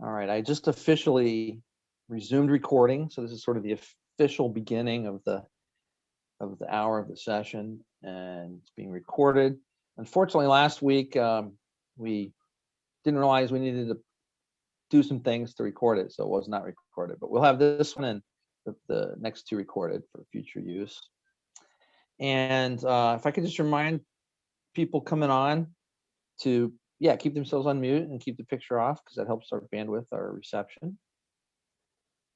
All right, I just officially resumed recording, so this is sort of the official beginning of the hour of the session, and it's being recorded. Unfortunately, last week we didn't realize we needed to do some things to record it, so it was not recorded. But we'll have this one and the next two recorded for future use. And if I could just remind people coming on to keep themselves on mute and keep the picture off, because that helps our bandwidth, our reception.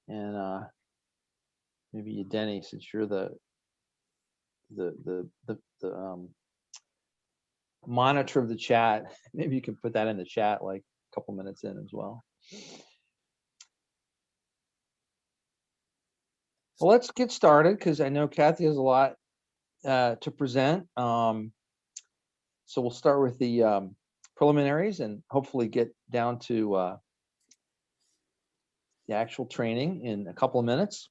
And maybe you, Denny, since you're the monitor of the chat, maybe you can put that in the chat like a couple minutes in as well. Well, let's get started, because I know Kathy has a lot to present. So we'll start with the preliminaries and hopefully get down to the actual training in a couple of minutes.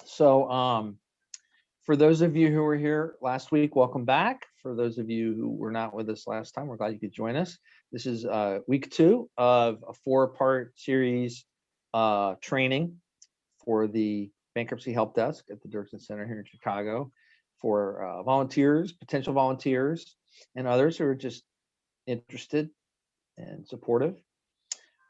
So for those of you who were here last week, welcome back. For those of you who were not with us last time, we're glad you could join us. This is week 2 of a 4-part series training for the Bankruptcy Help Desk at the Dirksen Center here in Chicago for volunteers, potential volunteers, and others who are just interested and supportive.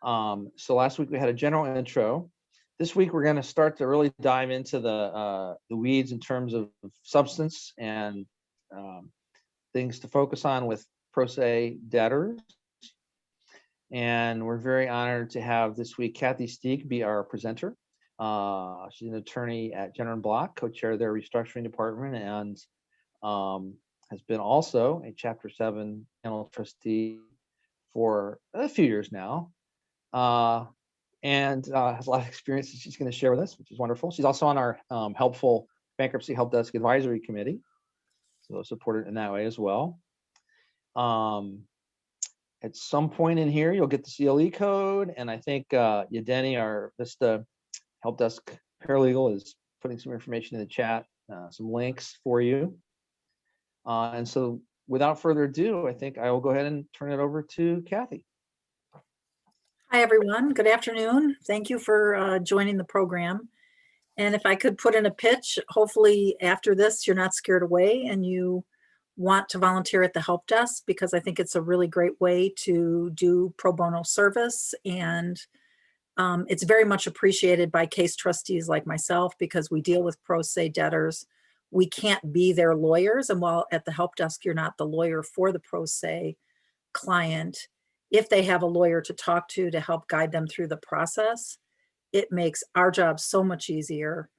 So last week we had a general intro. This week we're going to start to really dive into the weeds in terms of substance and things to focus on with pro se debtors. And we're very honored to have this week Kathy Steek be our presenter. She's an attorney at Jenner & Block, co-chair of their restructuring department, and has been also a Chapter 7 panel trustee for a few years now, and has a lot of experience that she's going to share with us, which is wonderful. She's also on our helpful Bankruptcy Help Desk Advisory Committee, so supported in that way as well. At some point in here, you'll get the CLE code, and I think Yadeni, our Vista Help Desk paralegal, is putting some information in the chat, some links for you. And so without further ado, I think I will go ahead and turn it over to Kathy. Hi, everyone. Good afternoon. Thank you for joining the program. And if I could put in a pitch, hopefully after this, you're not scared away and you want to volunteer at the help desk, because I think it's a really great way to do pro bono service. And it's very much appreciated by case trustees like myself, because we deal with pro se debtors. We can't be their lawyers. And while at the help desk, you're not the lawyer for the pro se client, if they have a lawyer to talk to help guide them through the process, it makes our job so much easier,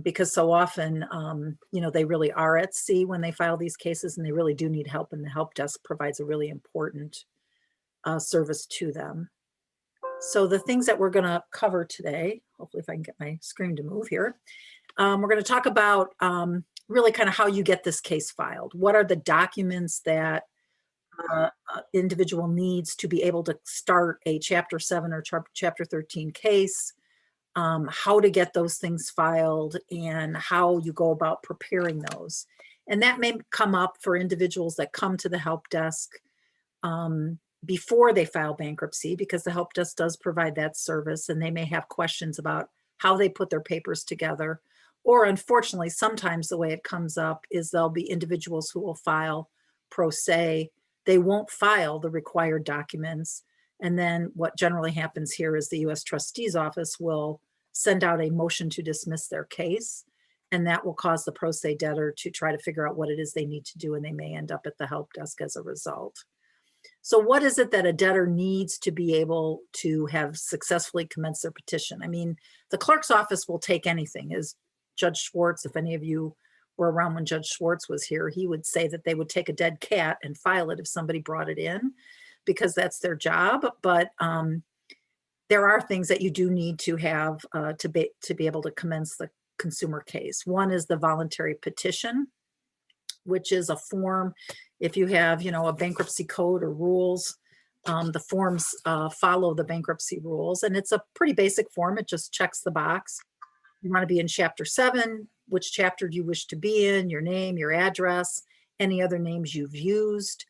because so often, they really are at sea when they file these cases, and they really do need help, and the help desk provides a really important service to them. So the things that we're going to cover today, hopefully if I can get my screen to move here, we're going to talk about really kind of how you get this case filed. What are the documents that individual needs to be able to start a Chapter 7 or Chapter 13 case, how to get those things filed, and how you go about preparing those. And that may come up for individuals that come to the help desk before they file bankruptcy, because the help desk does provide that service, and they may have questions about how they put their papers together. Or unfortunately, sometimes the way it comes up is there'll be individuals who will file pro se. They won't file the required documents. And then what generally happens here is the U.S. Trustee's Office will send out a motion to dismiss their case, and that will cause the pro se debtor to try to figure out what it is they need to do, and they may end up at the help desk as a result. So what is it that a debtor needs to be able to have successfully commenced their petition? I mean, the clerk's office will take anything. As Judge Schwartz, if any of you were around when Judge Schwartz was here, he would say that they would take a dead cat and file it if somebody brought it in, because that's their job. But there are things that you do need to have to be able to commence the consumer case. One is the voluntary petition, which is a form. If you have, a bankruptcy code or rules, the forms follow the bankruptcy rules, and it's a pretty basic form. It just checks the box. You want to be in Chapter 7, which chapter do you wish to be in, your name, your address, any other names you've used.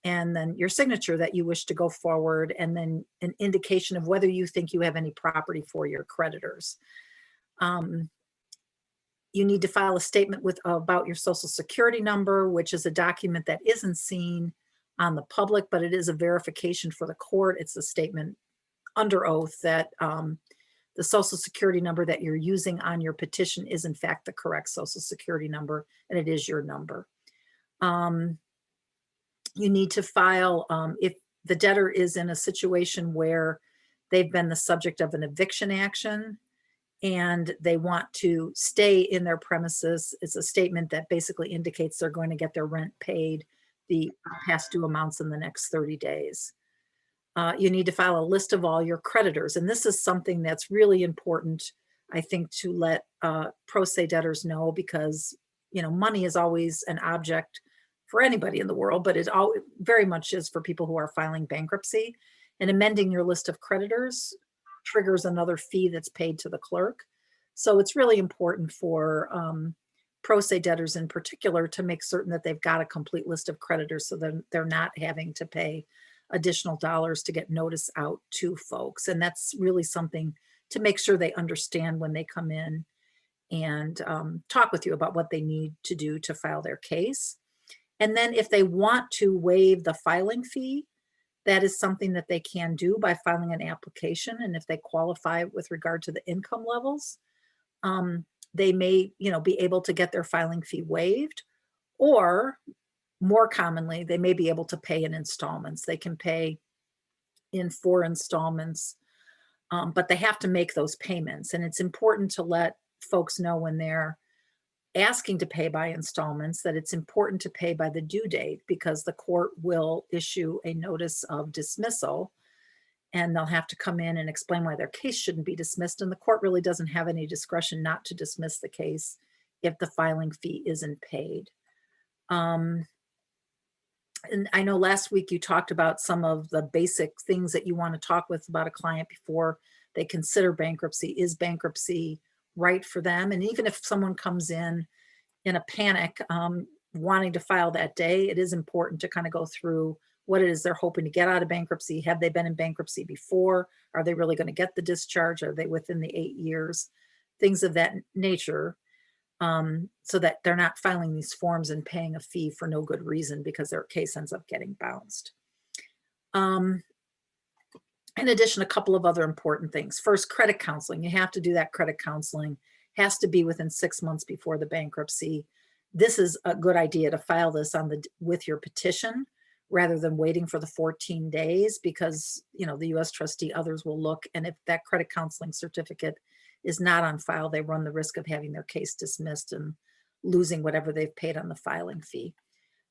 and then your signature that you wish to go forward, and then an indication of whether you think you have any property for your creditors. You need to file a statement about your social security number, which is a document that isn't seen on the public, but it is a verification for the court. It's a statement under oath that the social security number that you're using on your petition is in fact the correct social security number, and it is your number. You need to file, if the debtor is in a situation where they've been the subject of an eviction action and they want to stay in their premises, it's a statement that basically indicates they're going to get their rent paid, the past due amounts in the next 30 days. You need to file a list of all your creditors. And this is something that's really important, I think, to let pro se debtors know, because, you know, money is always an object for anybody in the world, but it very much is for people who are filing bankruptcy. And amending your list of creditors triggers another fee that's paid to the clerk. So it's really important for pro se debtors in particular to make certain that they've got a complete list of creditors, so that they're not having to pay additional dollars to get notice out to folks. And that's really something to make sure they understand when they come in and talk with you about what they need to do to file their case. And then if they want to waive the filing fee, that is something that they can do by filing an application. And if they qualify with regard to the income levels, they may, you know, be able to get their filing fee waived, or more commonly, they may be able to pay in installments. They can pay in 4 installments, but they have to make those payments. And it's important to let folks know when they're asking to pay by installments that it's important to pay by the due date, because the court will issue a notice of dismissal and they'll have to come in and explain why their case shouldn't be dismissed. And the court really doesn't have any discretion not to dismiss the case if the filing fee isn't paid. And I know last week you talked about some of the basic things that you want to talk with about a client before they consider bankruptcy. Is bankruptcy right for them? And even if someone comes in a panic, wanting to file that day, it is important to kind of go through what it is they're hoping to get out of bankruptcy. Have they been in bankruptcy before? Are they really going to get the discharge? Are they within the 8 years? Things of that nature, so that they're not filing these forms and paying a fee for no good reason because their case ends up getting bounced. In addition, a couple of other important things. First, credit counseling. You have to do that credit counseling. Has to be within 6 months before the bankruptcy. This is a good idea to file this with your petition rather than waiting for the 14 days, because, you know, the U.S. trustee, others will look, and if that credit counseling certificate is not on file, they run the risk of having their case dismissed and losing whatever they've paid on the filing fee.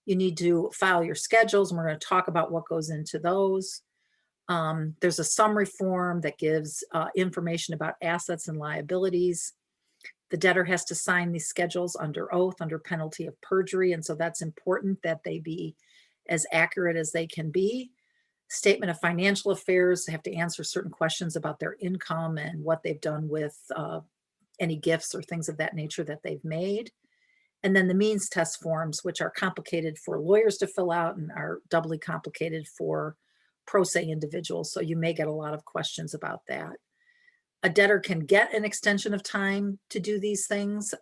You need to file your schedules, and we're going to talk about what goes into those. There's a summary form that gives information about assets and liabilities. The debtor has to sign these schedules under oath, under penalty of perjury, and so that's important that they be as accurate as they can be. Statement of financial affairs, they have to answer certain questions about their income and what they've done with any gifts or things of that nature that they've made. And then the means test forms, which are complicated for lawyers to fill out and are doubly complicated for pro se individuals. So you may get a lot of questions about that. A debtor can get an extension of time to do these things,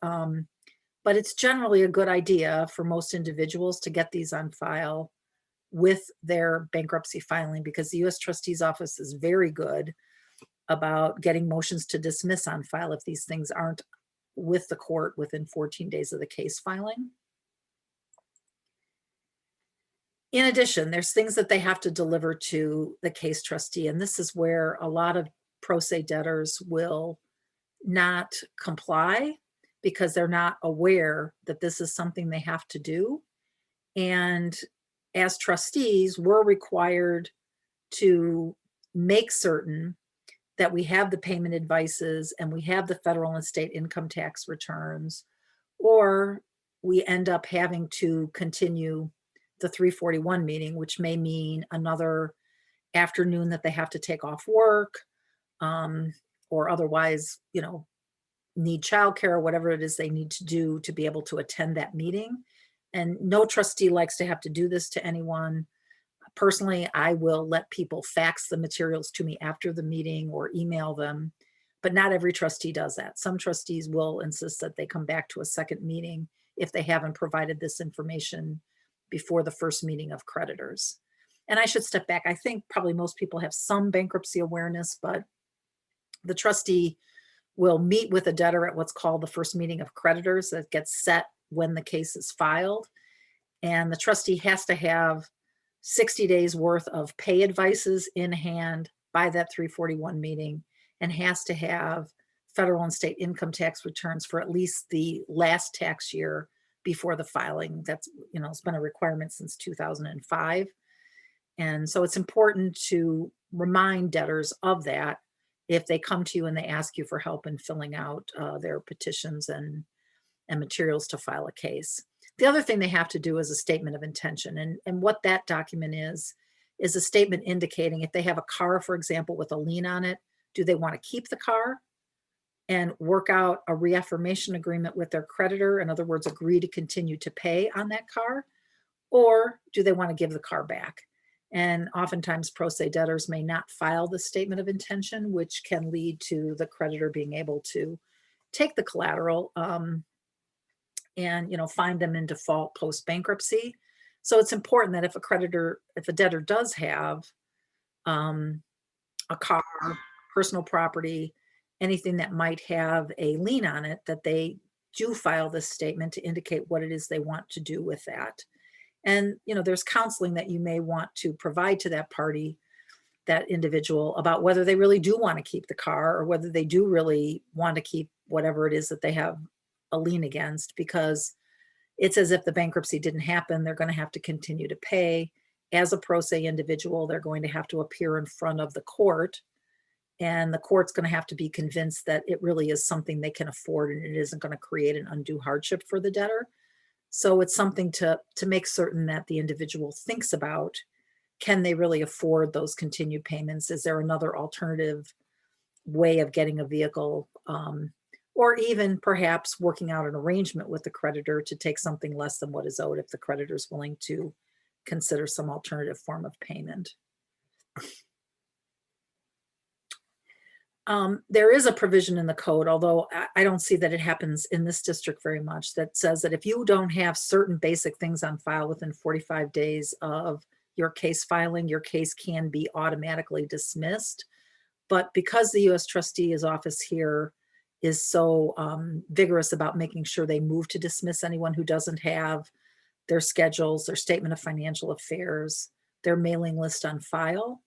but it's generally a good idea for most individuals to get these on file with their bankruptcy filing, because the U.S. Trustee's Office is very good about getting motions to dismiss on file if these things aren't with the court within 14 days of the case filing. In addition, there's things that they have to deliver to the case trustee, and this is where a lot of pro se debtors will not comply because they're not aware that this is something they have to do. And as trustees, we're required to make certain that we have the payment advices and we have the federal and state income tax returns, or we end up having to continue the 341 meeting, which may mean another afternoon that they have to take off work, or otherwise, you know, need childcare or whatever it is they need to do to be able to attend that meeting. And no trustee likes to have to do this to anyone. Personally, I will let people fax the materials to me after the meeting or email them, but not every trustee does that. Some trustees will insist that they come back to a second meeting if they haven't provided this information before the first meeting of creditors. And I should step back. I think probably most people have some bankruptcy awareness, but the trustee will meet with a debtor at what's called the first meeting of creditors that gets set when the case is filed. And the trustee has to have 60 days worth of pay advices in hand by that 341 meeting, and has to have federal and state income tax returns for at least the last tax year before the filing. That's, it's been a requirement since 2005. And so it's important to remind debtors of that if they come to you and they ask you for help in filling out their petitions and materials to file a case. The other thing they have to do is a statement of intention. And what that document is a statement indicating if they have a car, for example, with a lien on it, do they want to keep the car and work out a reaffirmation agreement with their creditor? In other words, agree to continue to pay on that car, or do they want to give the car back? And oftentimes pro se debtors may not file the statement of intention, which can lead to the creditor being able to take the collateral and find them in default post bankruptcy. So it's important that if a debtor does have a car, personal property, anything that might have a lien on it, that they do file this statement to indicate what it is they want to do with that. And there's counseling that you may want to provide to that party, that individual, about whether they really do want to keep the car or whether they do really want to keep whatever it is that they have a lien against, because it's as if the bankruptcy didn't happen. They're going to have to continue to pay. As a pro se individual, they're going to have to appear in front of the court, and the court's going to have to be convinced that it really is something they can afford and it isn't going to create an undue hardship for the debtor. So it's something to make certain that the individual thinks about, can they really afford those continued payments? Is there another alternative way of getting a vehicle? Or even perhaps working out an arrangement with the creditor to take something less than what is owed if the creditor is willing to consider some alternative form of payment. There is a provision in the code, although I don't see that it happens in this district very much, that says that if you don't have certain basic things on file within 45 days of your case filing, your case can be automatically dismissed. But because the U.S. Trustee's office here is so vigorous about making sure they move to dismiss anyone who doesn't have their schedules, their statement of financial affairs, their mailing list on file,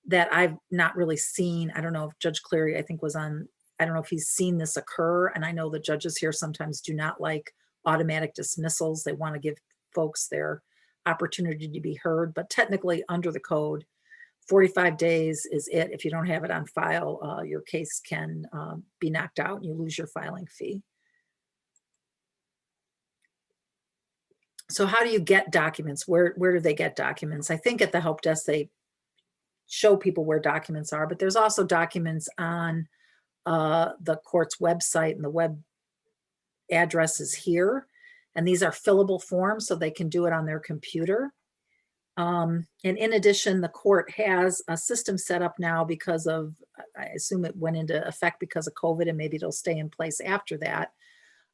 that I've not really seen. I don't know if Judge Cleary, I think, was on, I don't know if he's seen this occur. And I know the judges here sometimes do not like automatic dismissals. They want to give folks their opportunity to be heard. But technically, under the code, 45 days is it. If you don't have it on file, your case can be knocked out and you lose your filing fee. So how do you get documents? Where do they get documents? I think at the help desk, they show people where documents are, but there's also documents on the court's website, and the web address is here. And these are fillable forms, so they can do it on their computer. And in addition, the court has a system set up now because of, I assume it went into effect because of COVID, and maybe it'll stay in place after that,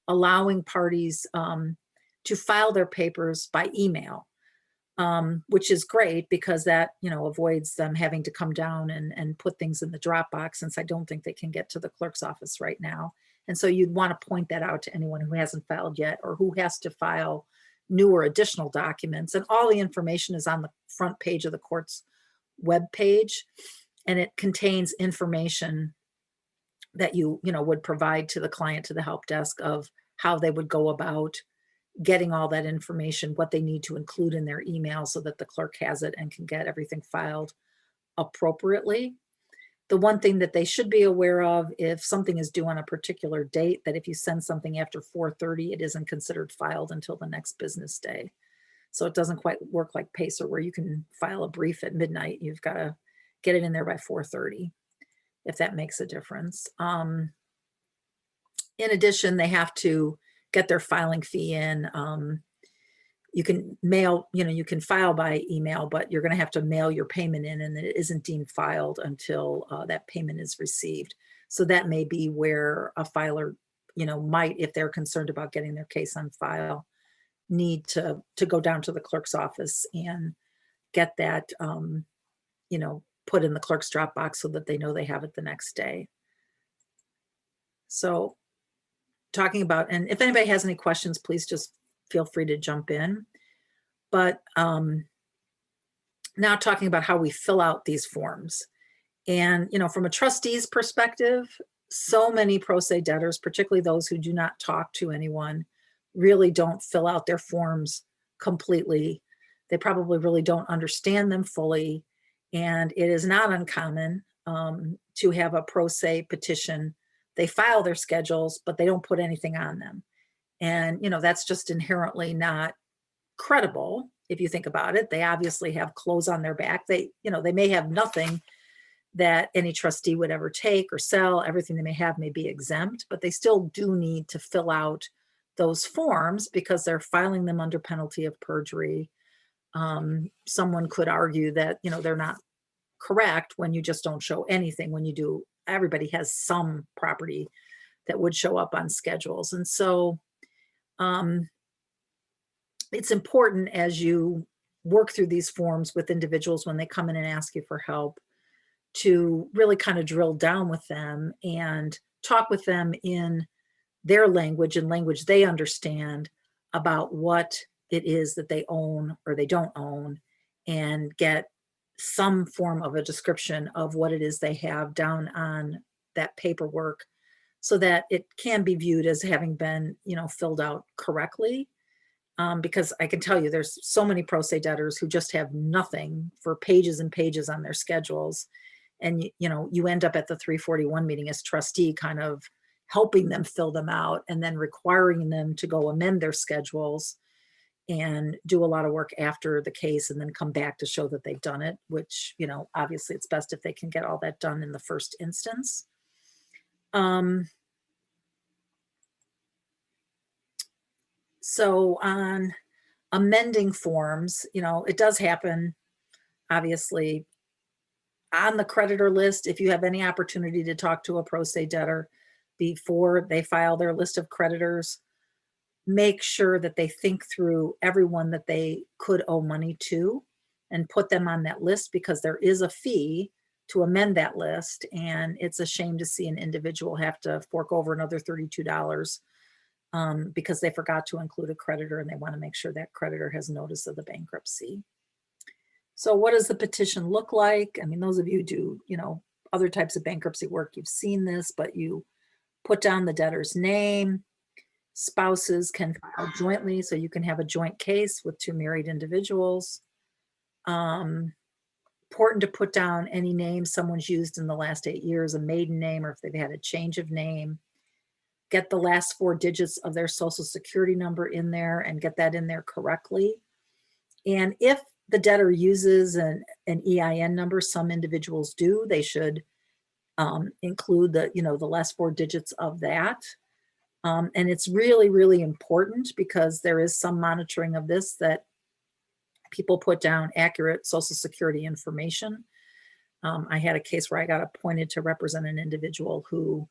allowing parties to file their papers by email, which is great because that, avoids them having to come down and put things in the Dropbox, since I don't think they can get to the clerk's office right now. And so you'd want to point that out to anyone who hasn't filed yet or who has to file new or additional documents. And all the information is on the front page of the court's web page, and it contains information that you would provide to the client, to the help desk, of how they would go about getting all that information, what they need to include in their email so that the clerk has it and can get everything filed appropriately. The one thing that they should be aware of, if something is due on a particular date, that if you send something after 4:30, it isn't considered filed until the next business day. So it doesn't quite work like Pacer, where you can file a brief at midnight. You've got to get it in there by 4:30, if that makes a difference. In addition, they have to get their filing fee in. you can mail, you can file by email, but you're going to have to mail your payment in, and it isn't deemed filed until that payment is received. So that may be where a filer, might, if they're concerned about getting their case on file, need to go down to the clerk's office and get that, put in the clerk's drop box so that they know they have it the next day. So talking about, and if anybody has any questions, please just feel free to jump in. But now talking about how we fill out these forms. And, from a trustee's perspective, so many pro se debtors, particularly those who do not talk to anyone, really don't fill out their forms completely. They probably really don't understand them fully. And it is not uncommon to have a pro se petition. They file their schedules, but they don't put anything on them. And, that's just inherently not credible. If you think about it, they obviously have clothes on their back. They may have nothing that any trustee would ever take or sell. Everything they may have may be exempt, but they still do need to fill out those forms because they're filing them under penalty of perjury. Someone could argue that, they're not correct when you just don't show anything. When you do, everybody has some property that would show up on schedules. And so it's important as you work through these forms with individuals when they come in and ask you for help to really kind of drill down with them and talk with them in their language and language they understand about what it is that they own or they don't own, and get some form of a description of what it is they have down on that paperwork so that it can be viewed as having been, filled out correctly. Because I can tell you there's so many pro se debtors who just have nothing for pages and pages on their schedules. And, you end up at the 341 meeting as trustee kind of helping them fill them out and then requiring them to go amend their schedules and do a lot of work after the case and then come back to show that they've done it, which, obviously it's best if they can get all that done in the first instance. So on amending forms, it does happen, obviously, on the creditor list. If you have any opportunity to talk to a pro se debtor before they file their list of creditors, make sure that they think through everyone that they could owe money to and put them on that list, because there is a fee to amend that list. And it's a shame to see an individual have to fork over another $32 because they forgot to include a creditor and they want to make sure that creditor has notice of the bankruptcy. So what does the petition look like? I mean, those of you who do, other types of bankruptcy work, you've seen this, but you put down the debtor's name. Spouses can file jointly, so you can have a joint case with two married individuals. Important to put down any name someone's used in the last 8 years, a maiden name, or if they've had a change of name. Get the last 4 digits of their social security number in there and get that in there correctly. And if the debtor uses an EIN number, some individuals do, they should include the last 4 digits of that. And it's really, really important because there is some monitoring of this, that people put down accurate social security information. I had a case where I got appointed to represent an individual who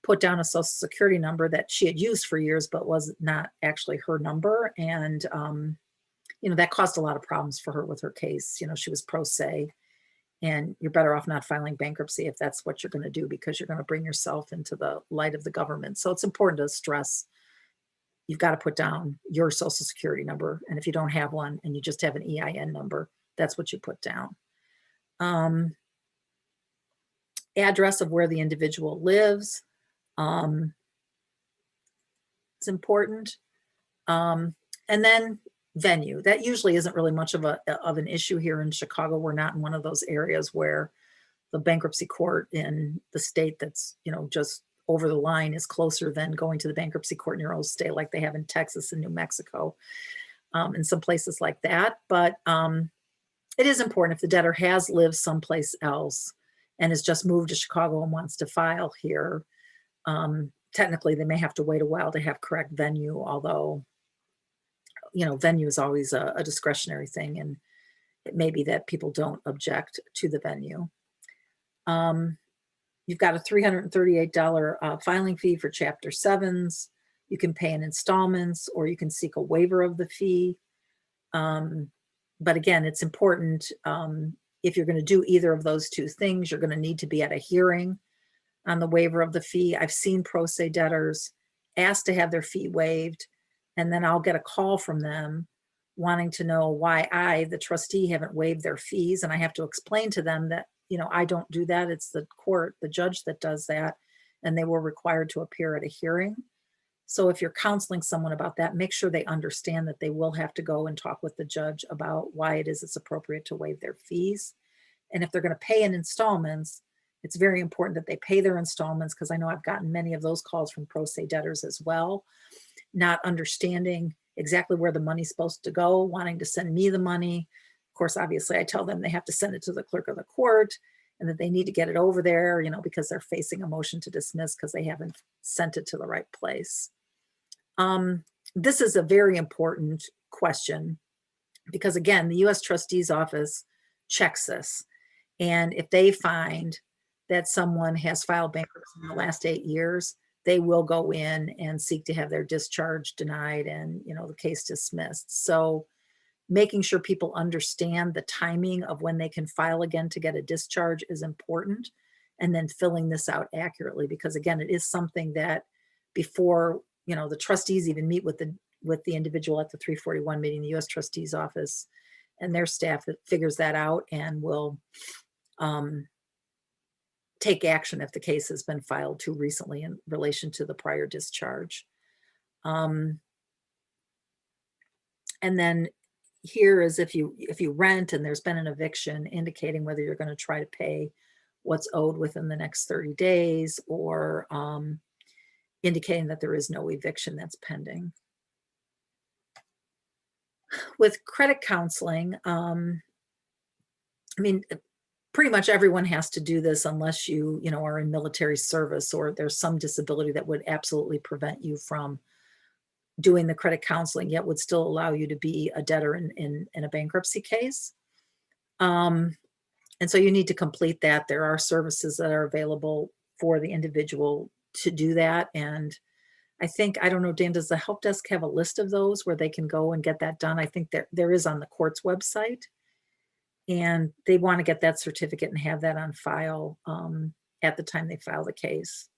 put down a social security number that she had used for years, but was not actually her number. And, that caused a lot of problems for her with her case. She was pro se, and you're better off not filing bankruptcy if that's what you're going to do, because you're going to bring yourself into the light of the government. So it's important to stress you've got to put down your social security number. And if you don't have one and you just have an EIN number, that's what you put down. Address of where the individual lives. It's important. And then venue. That usually isn't really much of an issue here in Chicago. We're not in one of those areas where the bankruptcy court in the state that's, just over the line is closer than going to the bankruptcy court in your own state, like they have in Texas and New Mexico, and some places like that. But it is important if the debtor has lived someplace else and has just moved to Chicago and wants to file here. Technically, they may have to wait a while to have correct venue, although venue is always a discretionary thing, and it may be that people don't object to the venue. You've got a $338 filing fee for Chapter 7s. You can pay in installments, or you can seek a waiver of the fee. But again, it's important, if you're going to do either of those two things, you're going to need to be at a hearing on the waiver of the fee. I've seen pro se debtors ask to have their fee waived, and then I'll get a call from them wanting to know why I, the trustee, haven't waived their fees. And I have to explain to them that, I don't do that. It's the court, the judge that does that, and they were required to appear at a hearing. So if you're counseling someone about that, make sure they understand that they will have to go and talk with the judge about why it is it's appropriate to waive their fees. And if they're going to pay in installments, it's very important that they pay their installments, because I know I've gotten many of those calls from pro se debtors as well, not understanding exactly where the money's supposed to go, wanting to send me the money. Of course, obviously, I tell them they have to send it to the clerk of the court, and that they need to get it over there, because they're facing a motion to dismiss because they haven't sent it to the right place. This is a very important question, because again, the U.S. Trustee's Office checks this. And if they find that someone has filed bankruptcy in the last 8 years, they will go in and seek to have their discharge denied and, the case dismissed. So making sure people understand the timing of when they can file again to get a discharge is important, and then filling this out accurately, because again, it is something that before, the trustees even meet with the individual at the 341 meeting, the U.S. Trustee's Office and their staff figures that out and will take action if the case has been filed too recently in relation to the prior discharge. And then here is if you rent and there's been an eviction, indicating whether you're going to try to pay what's owed within the next 30 days, or indicating that there is no eviction that's pending. With credit counseling, pretty much everyone has to do this unless you are in military service, or there's some disability that would absolutely prevent you from doing the credit counseling, yet would still allow you to be a debtor in a bankruptcy case. And so you need to complete that. There are services that are available for the individual to do that. And I don't know, Dan, does the help desk have a list of those where they can go and get that done? I think there is on the court's website, and they want to get that certificate and have that on file at the time they file the case.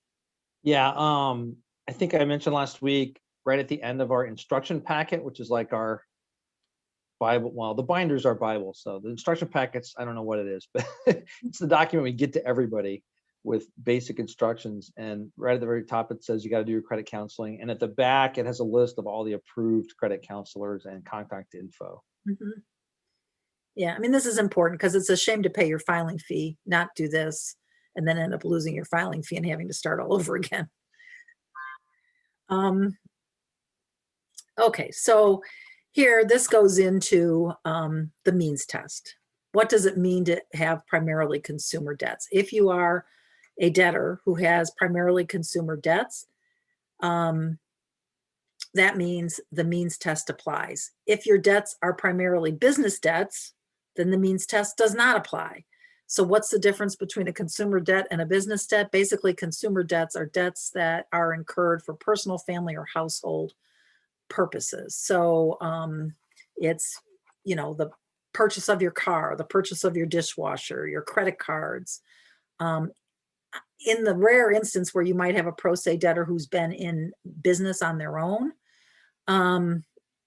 Yeah, I think I mentioned last week, right at the end of our instruction packet, which is like our Bible. Well, the binders are Bible. So the instruction packets, I don't know what it is, but it's the document we get to everybody with basic instructions. And right at the very top, it says you got to do your credit counseling. And at the back, it has a list of all the approved credit counselors and contact info. Mm-hmm. Yeah, this is important, because it's a shame to pay your filing fee, not do this, and then end up losing your filing fee and having to start all over again. Okay, so here, this goes into the means test. What does it mean to have primarily consumer debts? If you are a debtor who has primarily consumer debts, that means the means test applies. If your debts are primarily business debts, then the means test does not apply. So what's the difference between a consumer debt and a business debt? Basically, consumer debts are debts that are incurred for personal, family, or household purposes. So it's, the purchase of your car, the purchase of your dishwasher, your credit cards. In the rare instance where you might have a pro se debtor who's been in business on their own,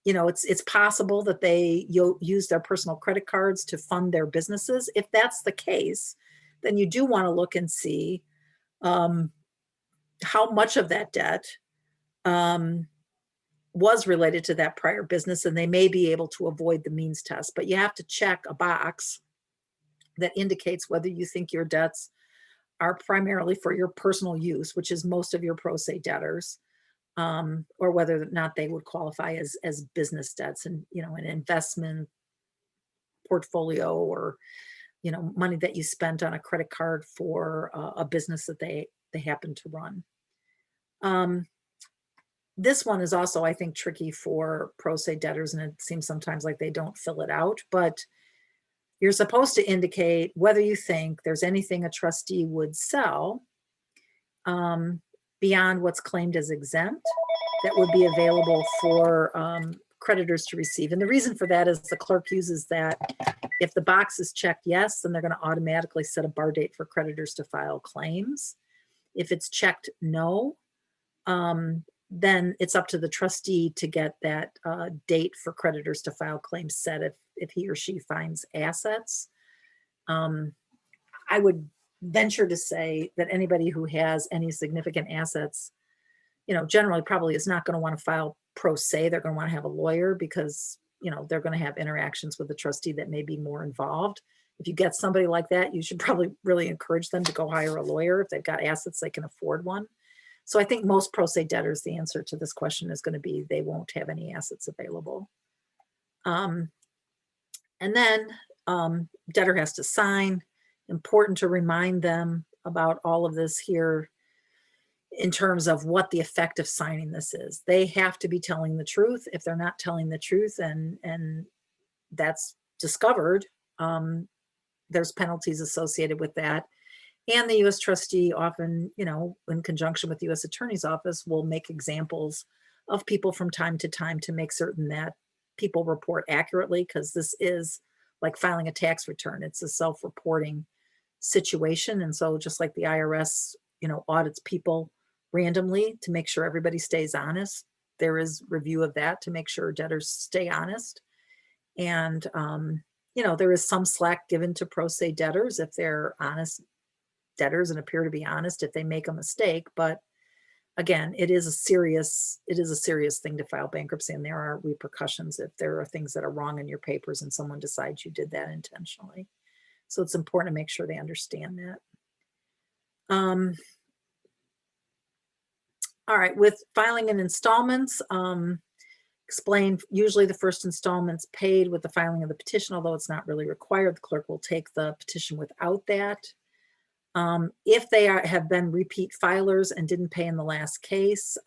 it's possible that they use their personal credit cards to fund their businesses. If that's the case, then you do want to look and see how much of that debt was related to that prior business, and they may be able to avoid the means test. But you have to check a box that indicates whether you think your debts are primarily for your personal use, which is most of your pro se debtors, or whether or not they would qualify as business debts, and an investment portfolio, or money that you spent on a credit card for a business that they happen to run. This one is also, I think, tricky for pro se debtors, and it seems sometimes like they don't fill it out, but you're supposed to indicate whether you think there's anything a trustee would sell beyond what's claimed as exempt that would be available for creditors to receive. And the reason for that is the clerk uses that if the box is checked yes, then they're going to automatically set a bar date for creditors to file claims. If it's checked no, then it's up to the trustee to get that date for creditors to file claims set if he or she finds assets. I would venture to say that anybody who has any significant assets, generally probably is not going to want to file pro se. They're going to want to have a lawyer because, they're going to have interactions with the trustee that may be more involved. If you get somebody like that, you should probably really encourage them to go hire a lawyer. If they've got assets, they can afford one. So I think most pro se debtors, the answer to this question is going to be they won't have any assets available. And then debtor has to sign. Important to remind them about all of this here in terms of what the effect of signing this is. They have to be telling the truth. If they're not telling the truth and that's discovered, there's penalties associated with that. And the U.S. trustee often, in conjunction with the U.S. Attorney's Office, will make examples of people from time to time to make certain that people report accurately, because this is like filing a tax return. It's a self-reporting situation. And so just like the IRS, audits people randomly to make sure everybody stays honest, there is review of that to make sure debtors stay honest. And, there is some slack given to pro se debtors if they're honest debtors and appear to be honest if they make a mistake. But again, it is a serious thing to file bankruptcy, and there are repercussions if there are things that are wrong in your papers and someone decides you did that intentionally. So it's important to make sure they understand that. All right, with filing in installments, explain usually the first installment's paid with the filing of the petition, although it's not really required. The clerk will take the petition without that. If they have been repeat filers and didn't pay in the last case,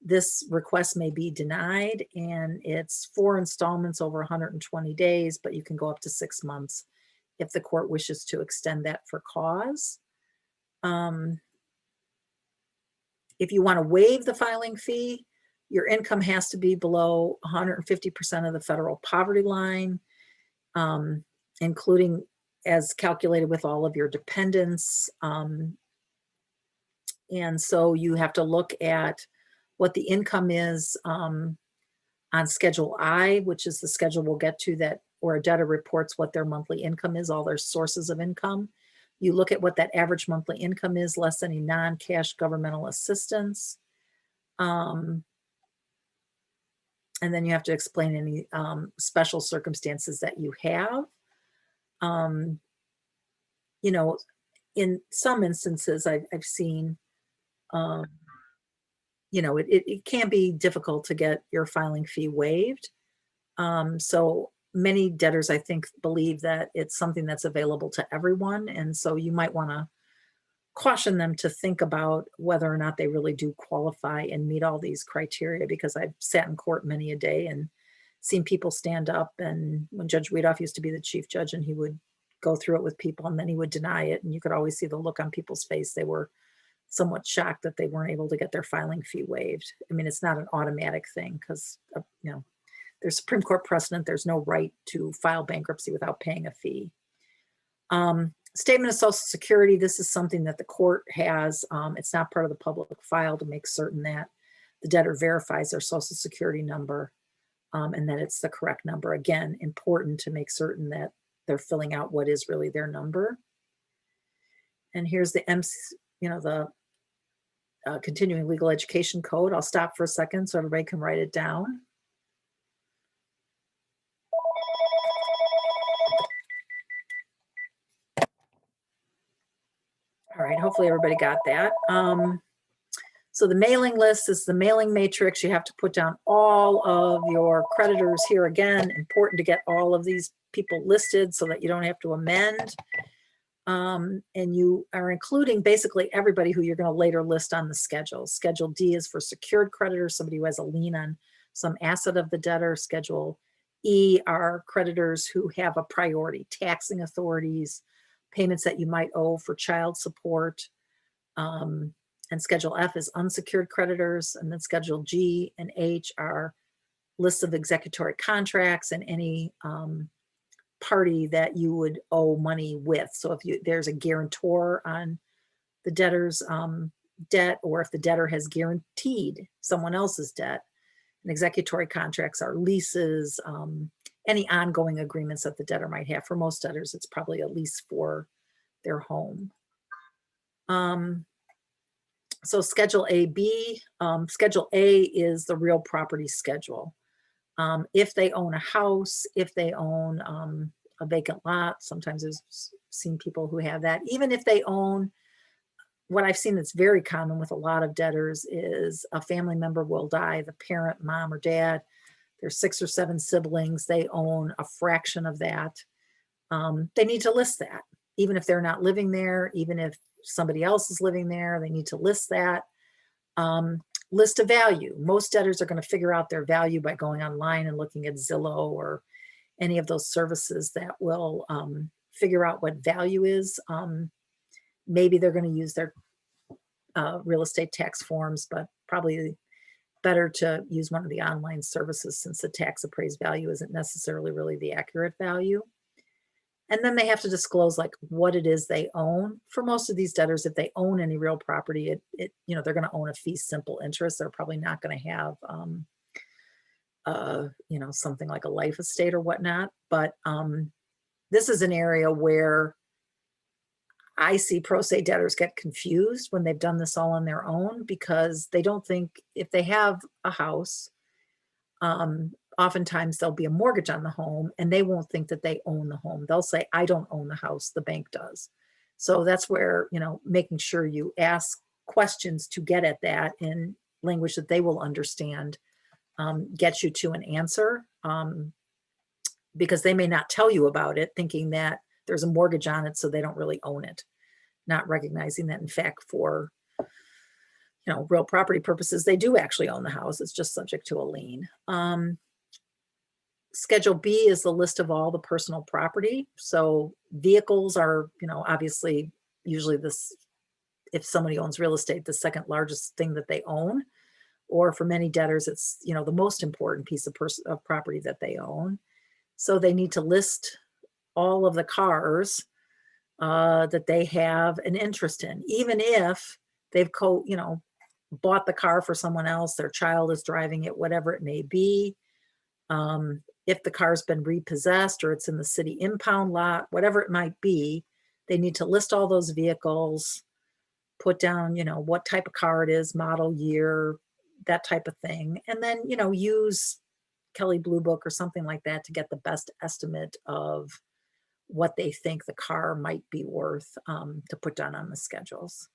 this request may be denied, and it's 4 installments over 120 days, but you can go up to 6 months if the court wishes to extend that for cause. If you want to waive the filing fee, your income has to be below 150% of the federal poverty line, including as calculated with all of your dependents. And so you have to look at what the income is on Schedule I, which is the schedule we'll get to, that where a debtor reports what their monthly income is, all their sources of income. You look at what that average monthly income is, less any non-cash governmental assistance. And then you have to explain any special circumstances that you have. In some instances I've seen, it can be difficult to get your filing fee waived. So many debtors, I think, believe that it's something that's available to everyone. And so you might want to caution them to think about whether or not they really do qualify and meet all these criteria, because I've sat in court many a day and seen people stand up, and when Judge Weedoff used to be the chief judge, and he would go through it with people and then he would deny it, and you could always see the look on people's face. They were somewhat shocked that they weren't able to get their filing fee waived. I mean, it's not an automatic thing because, there's Supreme Court precedent. There's no right to file bankruptcy without paying a fee. Statement of Social Security. This is something that the court has. It's not part of the public file, to make certain that the debtor verifies their Social Security number and that it's the correct number. Again, important to make certain that they're filling out what is really their number. And here's the continuing legal education code. I'll stop for a second so everybody can write it down. All right, hopefully everybody got that. So the mailing list is the mailing matrix. You have to put down all of your creditors here. Again, important to get all of these people listed so that you don't have to amend. And you are including basically everybody who you're going to later list on the schedule. Schedule D is for secured creditors, somebody who has a lien on some asset of the debtor. Schedule E are creditors who have a priority, taxing authorities, payments that you might owe for child support. And Schedule F is unsecured creditors. And then Schedule G and H are lists of executory contracts and any party that you would owe money with. So if there's a guarantor on the debtor's debt, or if the debtor has guaranteed someone else's debt, and executory contracts are leases, any ongoing agreements that the debtor might have. For most debtors, it's probably a lease for their home. So Schedule AB, Schedule A is the real property schedule. If they own a house, if they own a vacant lot, sometimes I've seen people who have that. Even if they own, what I've seen that's very common with a lot of debtors is a family member will die, the parent, mom or dad, there's 6 or 7 siblings, they own a fraction of that. They need to list that. Even if they're not living there, even if somebody else is living there, they need to list that. List a value. Most debtors are going to figure out their value by going online and looking at Zillow or any of those services that will figure out what value is. Maybe they're going to use their real estate tax forms, but probably better to use one of the online services, since the tax appraised value isn't necessarily really the accurate value. And then they have to disclose like what it is they own. For most of these debtors, if they own any real property, they're going to own a fee simple interest. They're probably not going to have, something like a life estate or whatnot. But this is an area where I see pro se debtors get confused when they've done this all on their own, because they don't think, if they have a house, oftentimes there'll be a mortgage on the home and they won't think that they own the home. They'll say, I don't own the house, the bank does. So that's where, making sure you ask questions to get at that in language that they will understand, gets you to an answer, because they may not tell you about it thinking that there's a mortgage on it, so they don't really own it, not recognizing that in fact for real property purposes, they do actually own the house. It's just subject to a lien. Schedule B is the list of all the personal property. So vehicles are, obviously usually this, if somebody owns real estate, the second largest thing that they own, or for many debtors, it's, the most important piece of property that they own. So they need to list all of the cars that they have an interest in, even if they've bought the car for someone else, their child is driving it, whatever it may be. If the car's been repossessed or it's in the city impound lot, whatever it might be, they need to list all those vehicles, put down, what type of car it is, model year, that type of thing. And then, use Kelley Blue Book or something like that to get the best estimate of what they think the car might be worth, to put down on the schedules.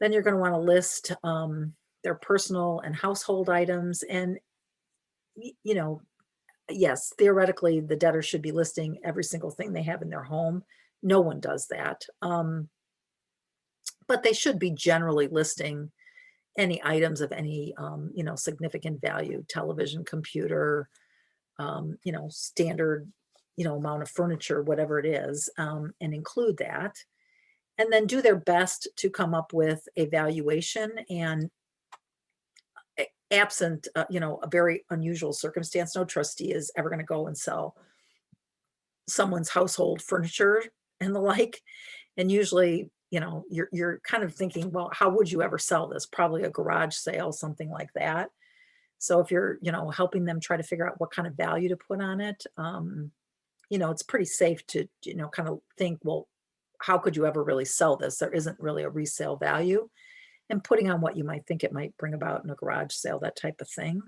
Then you're going to want to list their personal and household items. And, yes, theoretically, the debtor should be listing every single thing they have in their home. No one does that. But they should be generally listing any items of any, significant value, television, computer, standard, amount of furniture, whatever it is, and include that. And then do their best to come up with a valuation. And absent, a very unusual circumstance, no trustee is ever going to go and sell someone's household furniture and the like. And usually, you're kind of thinking, well, how would you ever sell this? Probably a garage sale, something like that. So if you're, helping them try to figure out what kind of value to put on it, it's pretty safe to, kind of think, well, how could you ever really sell this? There isn't really a resale value. And putting on what you might think it might bring about in a garage sale, that type of thing.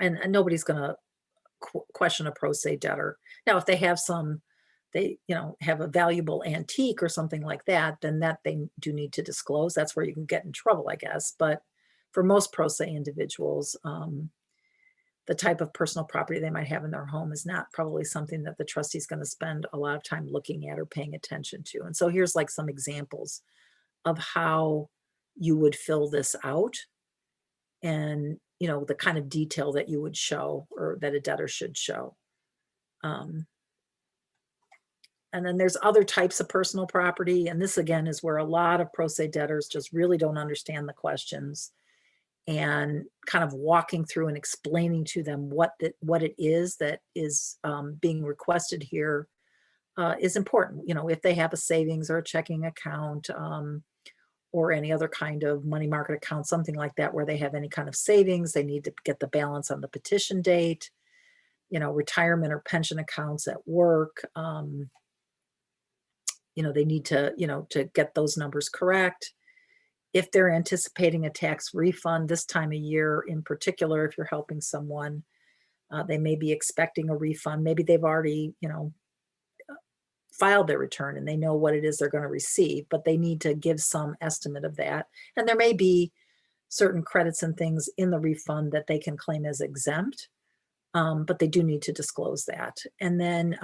And nobody's going to question a pro se debtor. Now, if they have have a valuable antique or something like that, then that they do need to disclose. That's where you can get in trouble, I guess. But for most pro se individuals, the type of personal property they might have in their home is not probably something that the trustee is going to spend a lot of time looking at or paying attention to. And so here's like some examples of how you would fill this out, and the kind of detail that you would show, or that a debtor should show. And then there's other types of personal property, and this again is where a lot of pro se debtors just really don't understand the questions, and kind of walking through and explaining to them what it is that is being requested here is important. If they have a savings or a checking account, or any other kind of money market account, something like that, where they have any kind of savings, they need to get the balance on the petition date. Retirement or pension accounts at work, they need to get those numbers correct. If they're anticipating a tax refund this time of year, in particular, if you're helping someone, they may be expecting a refund. Maybe they've already, filed their return and they know what it is they're going to receive, but they need to give some estimate of that. And there may be certain credits and things in the refund that they can claim as exempt, but they do need to disclose that. And then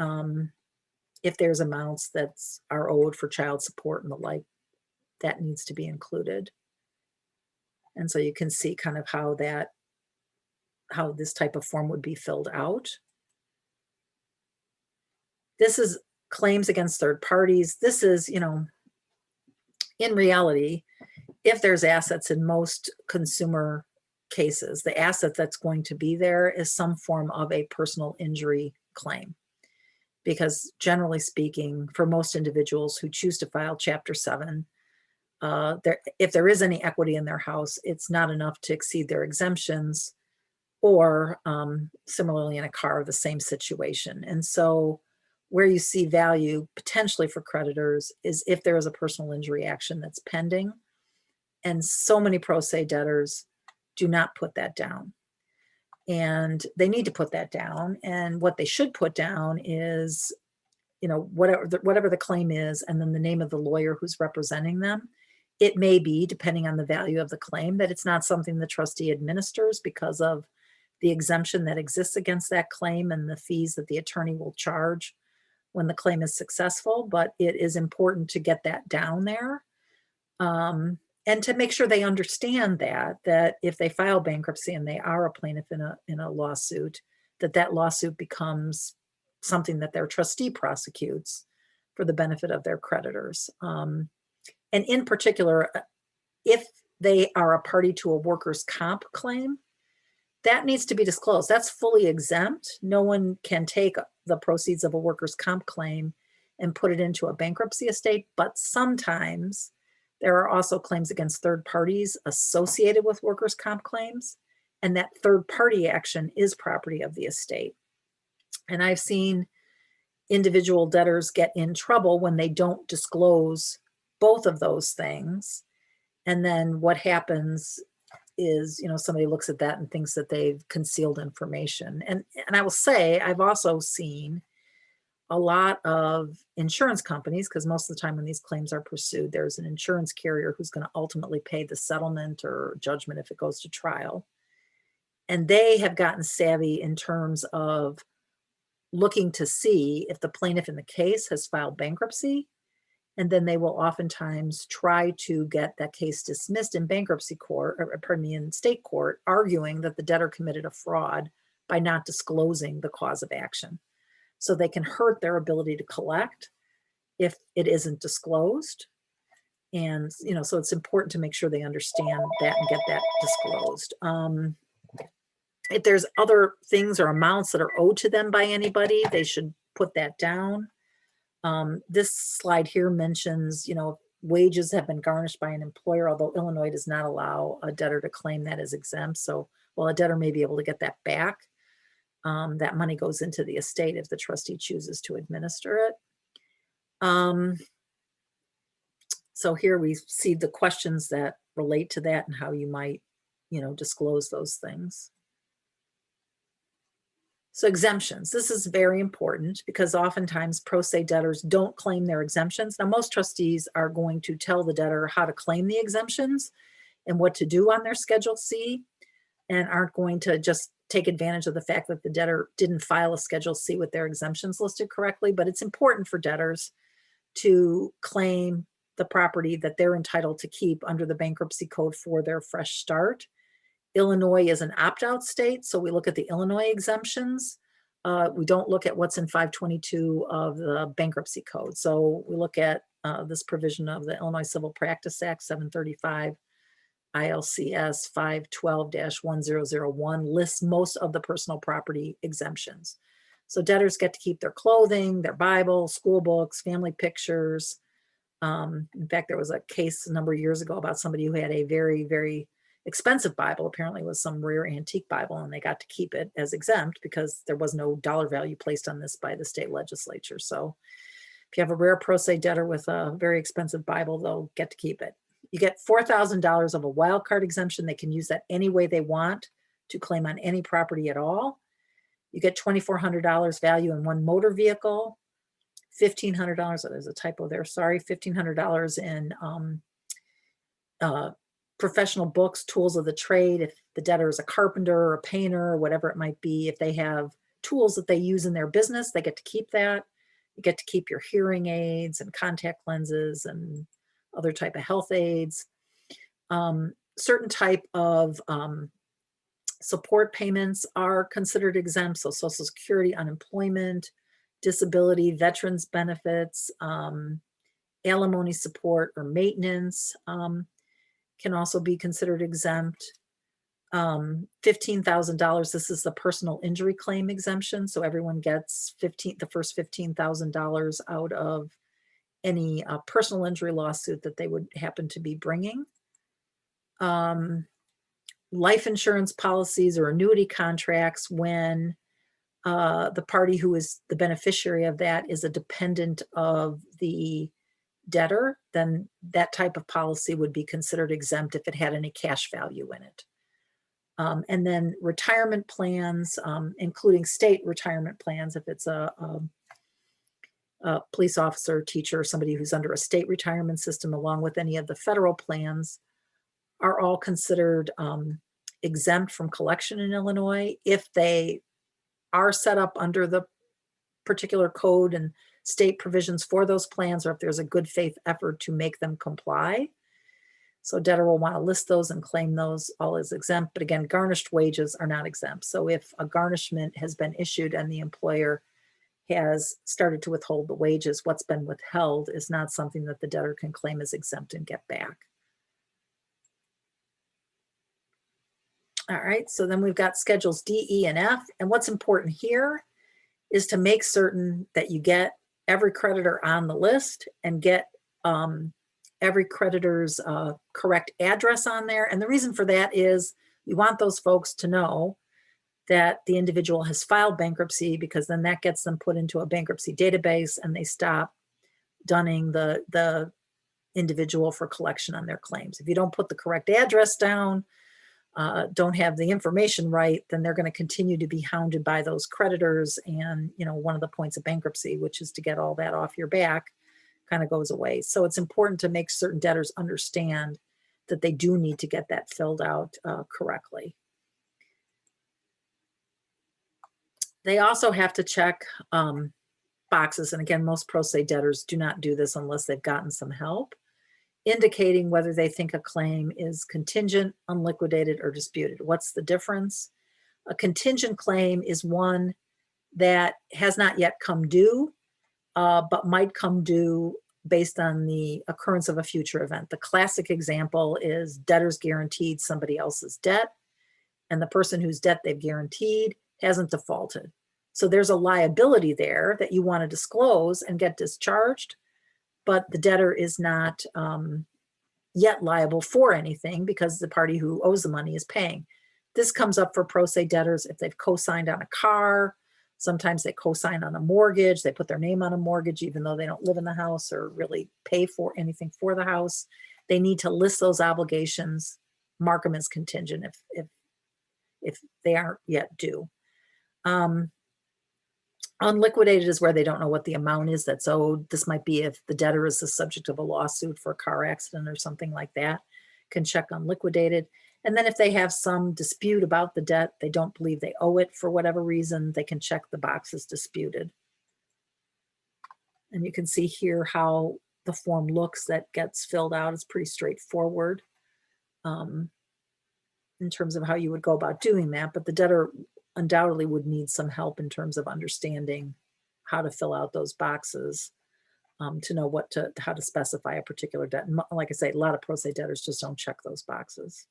if there's amounts that are owed for child support and the like, that needs to be included. And so you can see kind of how this type of form would be filled out. This is claims against third parties. This is, in reality, if there's assets in most consumer cases, the asset that's going to be there is some form of a personal injury claim. Because generally speaking, for most individuals who choose to file Chapter 7, if there is any equity in their house, it's not enough to exceed their exemptions, or similarly in a car, the same situation. And so where you see value potentially for creditors is if there is a personal injury action that's pending. And so many pro se debtors do not put that down. And they need to put that down. And what they should put down is, whatever the claim is, and then the name of the lawyer who's representing them. It may be, depending on the value of the claim, that it's not something the trustee administers because of the exemption that exists against that claim and the fees that the attorney will charge when the claim is successful. But it is important to get that down there, and to make sure they understand that if they file bankruptcy and they are a plaintiff in a lawsuit, that lawsuit becomes something that their trustee prosecutes for the benefit of their creditors. And in particular, if they are a party to a workers' comp claim, that needs to be disclosed. That's fully exempt. No one can take the proceeds of a workers' comp claim and put it into a bankruptcy estate, but sometimes there are also claims against third parties associated with workers' comp claims, and that third party action is property of the estate. And I've seen individual debtors get in trouble when they don't disclose both of those things. And then what happens is, somebody looks at that and thinks that they've concealed information. And I will say, I've also seen a lot of insurance companies, because most of the time when these claims are pursued, there's an insurance carrier who's going to ultimately pay the settlement or judgment if it goes to trial. And they have gotten savvy in terms of looking to see if the plaintiff in the case has filed bankruptcy. And then they will oftentimes try to get that case dismissed in bankruptcy court, in state court, arguing that the debtor committed a fraud by not disclosing the cause of action. So they can hurt their ability to collect if it isn't disclosed. And, so it's important to make sure they understand that and get that disclosed. If there's other things or amounts that are owed to them by anybody, they should put that down. This slide here mentions, wages have been garnished by an employer, although Illinois does not allow a debtor to claim that as exempt. So while a debtor may be able to get that back, that money goes into the estate if the trustee chooses to administer it. So here we see the questions that relate to that and how you might, disclose those things. So exemptions, this is very important because oftentimes pro se debtors don't claim their exemptions. Now, most trustees are going to tell the debtor how to claim the exemptions and what to do on their Schedule C, and aren't going to just take advantage of the fact that the debtor didn't file a Schedule C with their exemptions listed correctly, but it's important for debtors to claim the property that they're entitled to keep under the bankruptcy code for their fresh start. Illinois is an opt-out state, so we look at the Illinois exemptions. We don't look at what's in 522 of the bankruptcy code. So we look at this provision of the Illinois Civil Practice Act 735 ILCS 512-1001 lists most of the personal property exemptions. So debtors get to keep their clothing, their Bible, school books, family pictures. In fact, there was a case a number of years ago about somebody who had a very, very expensive Bible. Apparently it was some rare antique Bible, and they got to keep it as exempt because there was no dollar value placed on this by the state legislature. So if you have a rare pro se debtor with a very expensive Bible, they'll get to keep it. You get $4,000 of a wild card exemption. They can use that any way they want to claim on any property at all. You get $2,400 value in one motor vehicle, $1,500, there's a typo there, sorry, $1,500 in professional books, tools of the trade. If the debtor is a carpenter or a painter or whatever it might be, if they have tools that they use in their business, they get to keep that. You get to keep your hearing aids and contact lenses and other type of health aids. Certain type of support payments are considered exempt. So Social Security, unemployment, disability, veterans benefits, alimony support or maintenance can also be considered exempt. $15,000, this is the personal injury claim exemption. So everyone gets the first $15,000 out of any personal injury lawsuit that they would happen to be bringing. Life insurance policies or annuity contracts, when the party who is the beneficiary of that is a dependent of the debtor, then that type of policy would be considered exempt if it had any cash value in it. And then retirement plans, including state retirement plans, if it's a police officer, teacher, somebody who's under a state retirement system, along with any of the federal plans, are all considered exempt from collection in Illinois if they are set up under the particular code and state provisions for those plans, or if there's a good faith effort to make them comply. So debtor will want to list those and claim those all as exempt. But again, garnished wages are not exempt. So if a garnishment has been issued and the employer has started to withhold the wages, what's been withheld is not something that the debtor can claim as exempt and get back. All right, so then we've got Schedules D, E, and F. And what's important here is to make certain that you get every creditor on the list and get every creditor's correct address on there. And the reason for that is you want those folks to know that the individual has filed bankruptcy, because then that gets them put into a bankruptcy database and they stop dunning the individual for collection on their claims. If you don't put the correct address down, don't have the information right, then they're going to continue to be hounded by those creditors. And, you know, one of the points of bankruptcy, which is to get all that off your back, kind of goes away. So it's important to make certain debtors understand that they do need to get that filled out correctly. They also have to check boxes. And again, most pro se debtors do not do this unless they've gotten some help, indicating whether they think a claim is contingent, unliquidated, or disputed. What's the difference? A contingent claim is one that has not yet come due, but might come due based on the occurrence of a future event. The classic example is debtors guaranteed somebody else's debt, and the person whose debt they've guaranteed hasn't defaulted. So there's a liability there that you want to disclose and get discharged, but the debtor is not yet liable for anything because the party who owes the money is paying. This comes up for pro se debtors if they've co-signed on a car. Sometimes they co-sign on a mortgage. They put their name on a mortgage even though they don't live in the house or really pay for anything for the house. They need to list those obligations, mark them as contingent if they aren't yet due. Unliquidated is where they don't know what the amount is that's owed. This might be if the debtor is the subject of a lawsuit for a car accident or something like that, can check unliquidated. And then if they have some dispute about the debt, they don't believe they owe it for whatever reason, they can check the box as disputed. And you can see here how the form looks that gets filled out. It's pretty straightforward in terms of how you would go about doing that, but the debtor undoubtedly would need some help in terms of understanding how to fill out those boxes to know how to specify a particular debt. And like I say, a lot of pro se debtors just don't check those boxes,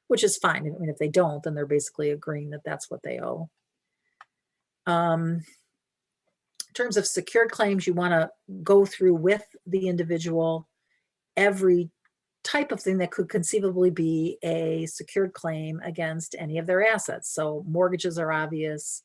which is fine. I mean, if they don't, then they're basically agreeing that that's what they owe. In terms of secured claims, you want to go through with the individual every type of thing that could conceivably be a secured claim against any of their assets. So mortgages are obvious.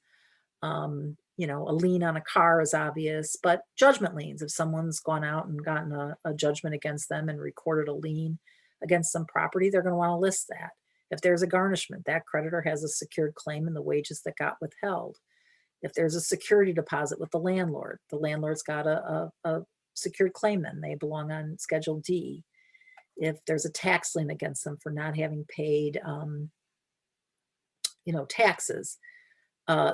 You know, a lien on a car is obvious, but judgment liens, if someone's gone out and gotten a judgment against them and recorded a lien against some property, they're going to want to list that. If there's a garnishment, that creditor has a secured claim in the wages that got withheld. If there's a security deposit with the landlord's got a secured claim, then they belong on Schedule D. If there's a tax lien against them for not having paid, you know, taxes.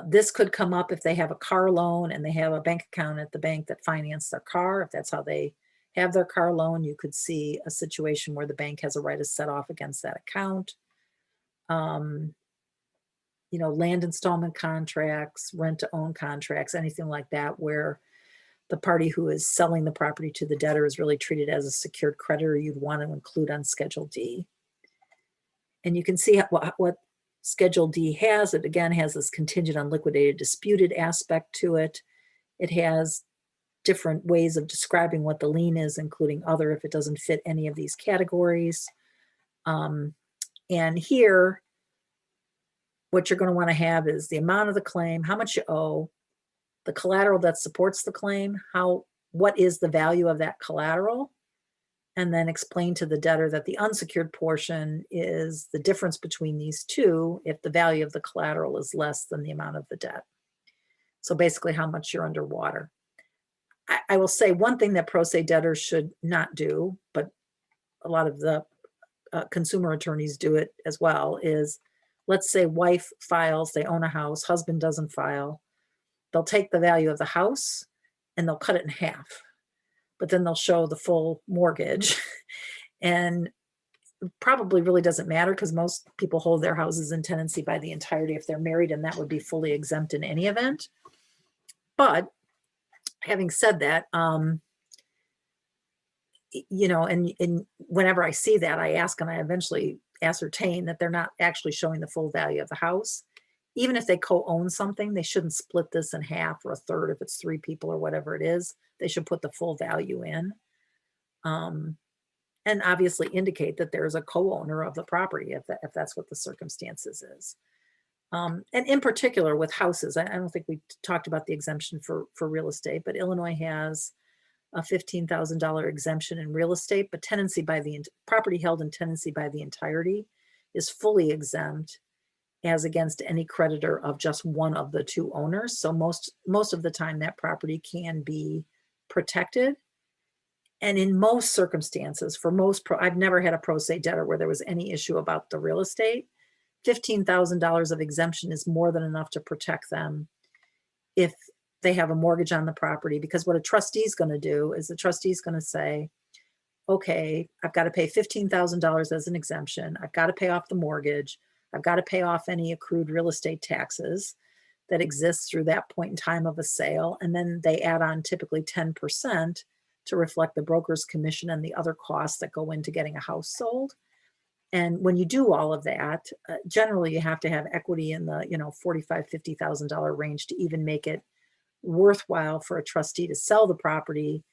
This could come up if they have a car loan and they have a bank account at the bank that financed their car. If that's how they have their car loan, you could see a situation where the bank has a right to set off against that account. You know, land installment contracts, rent to own contracts, anything like that, where the party who is selling the property to the debtor is really treated as a secured creditor, you'd want to include on Schedule D. And you can see what Schedule D has. It again has this contingent unliquidated disputed aspect to it. It has different ways of describing what the lien is, including other if it doesn't fit any of these categories. And here, what you're going to want to have is the amount of the claim, how much you owe, the collateral that supports the claim, what is the value of that collateral, and then explain to the debtor that the unsecured portion is the difference between these two if the value of the collateral is less than the amount of the debt. So basically how much you're underwater. I will say one thing that pro se debtors should not do, but a lot of the consumer attorneys do it as well, is let's say wife files, they own a house, husband doesn't file. They'll take the value of the house and they'll cut it in half, but then they'll show the full mortgage. And probably really doesn't matter because most people hold their houses in tenancy by the entirety if they're married, and that would be fully exempt in any event. But having said that, you know, and whenever I see that, I ask and I eventually ascertain that they're not actually showing the full value of the house. Even if they co-own something, they shouldn't split this in half or a third if it's 3 people or whatever it is. They should put the full value in. And obviously indicate that there's a co-owner of the property if that's what the circumstances is. And in particular with houses, I don't think we talked about the exemption for real estate, but Illinois has a $15,000 exemption in real estate, but tenancy by the property held in tenancy by the entirety is fully exempt as against any creditor of just one of the 2 owners. So most of the time that property can be protected. And in most circumstances, I've never had a pro se debtor where there was any issue about the real estate. $15,000 of exemption is more than enough to protect them if they have a mortgage on the property, because what a trustee is going to do is the trustee is going to say, okay, I've got to pay $15,000 as an exemption. I've got to pay off the mortgage. I've got to pay off any accrued real estate taxes that exist through that point in time of a sale. And then they add on typically 10% to reflect the broker's commission and the other costs that go into getting a house sold. And when you do all of that, generally you have to have equity in the $45,000, $50,000 range to even make it worthwhile for a trustee to sell the property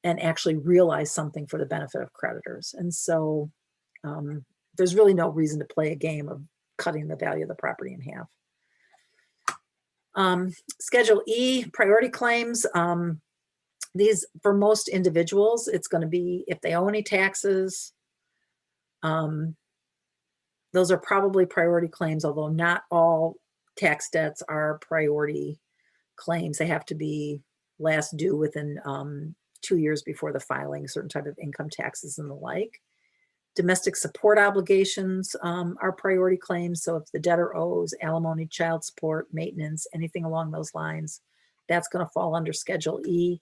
and actually realize something for the benefit of creditors. And so there's really no reason to play a game of cutting the value of the property in half. Schedule E, priority claims. These, for most individuals, it's going to be if they owe any taxes. Those are probably priority claims, although not all tax debts are priority claims. They have to be last due within 2 years before the filing, certain type of income taxes and the like. Domestic support obligations are priority claims. So if the debtor owes alimony, child support, maintenance, anything along those lines, that's going to fall under Schedule E.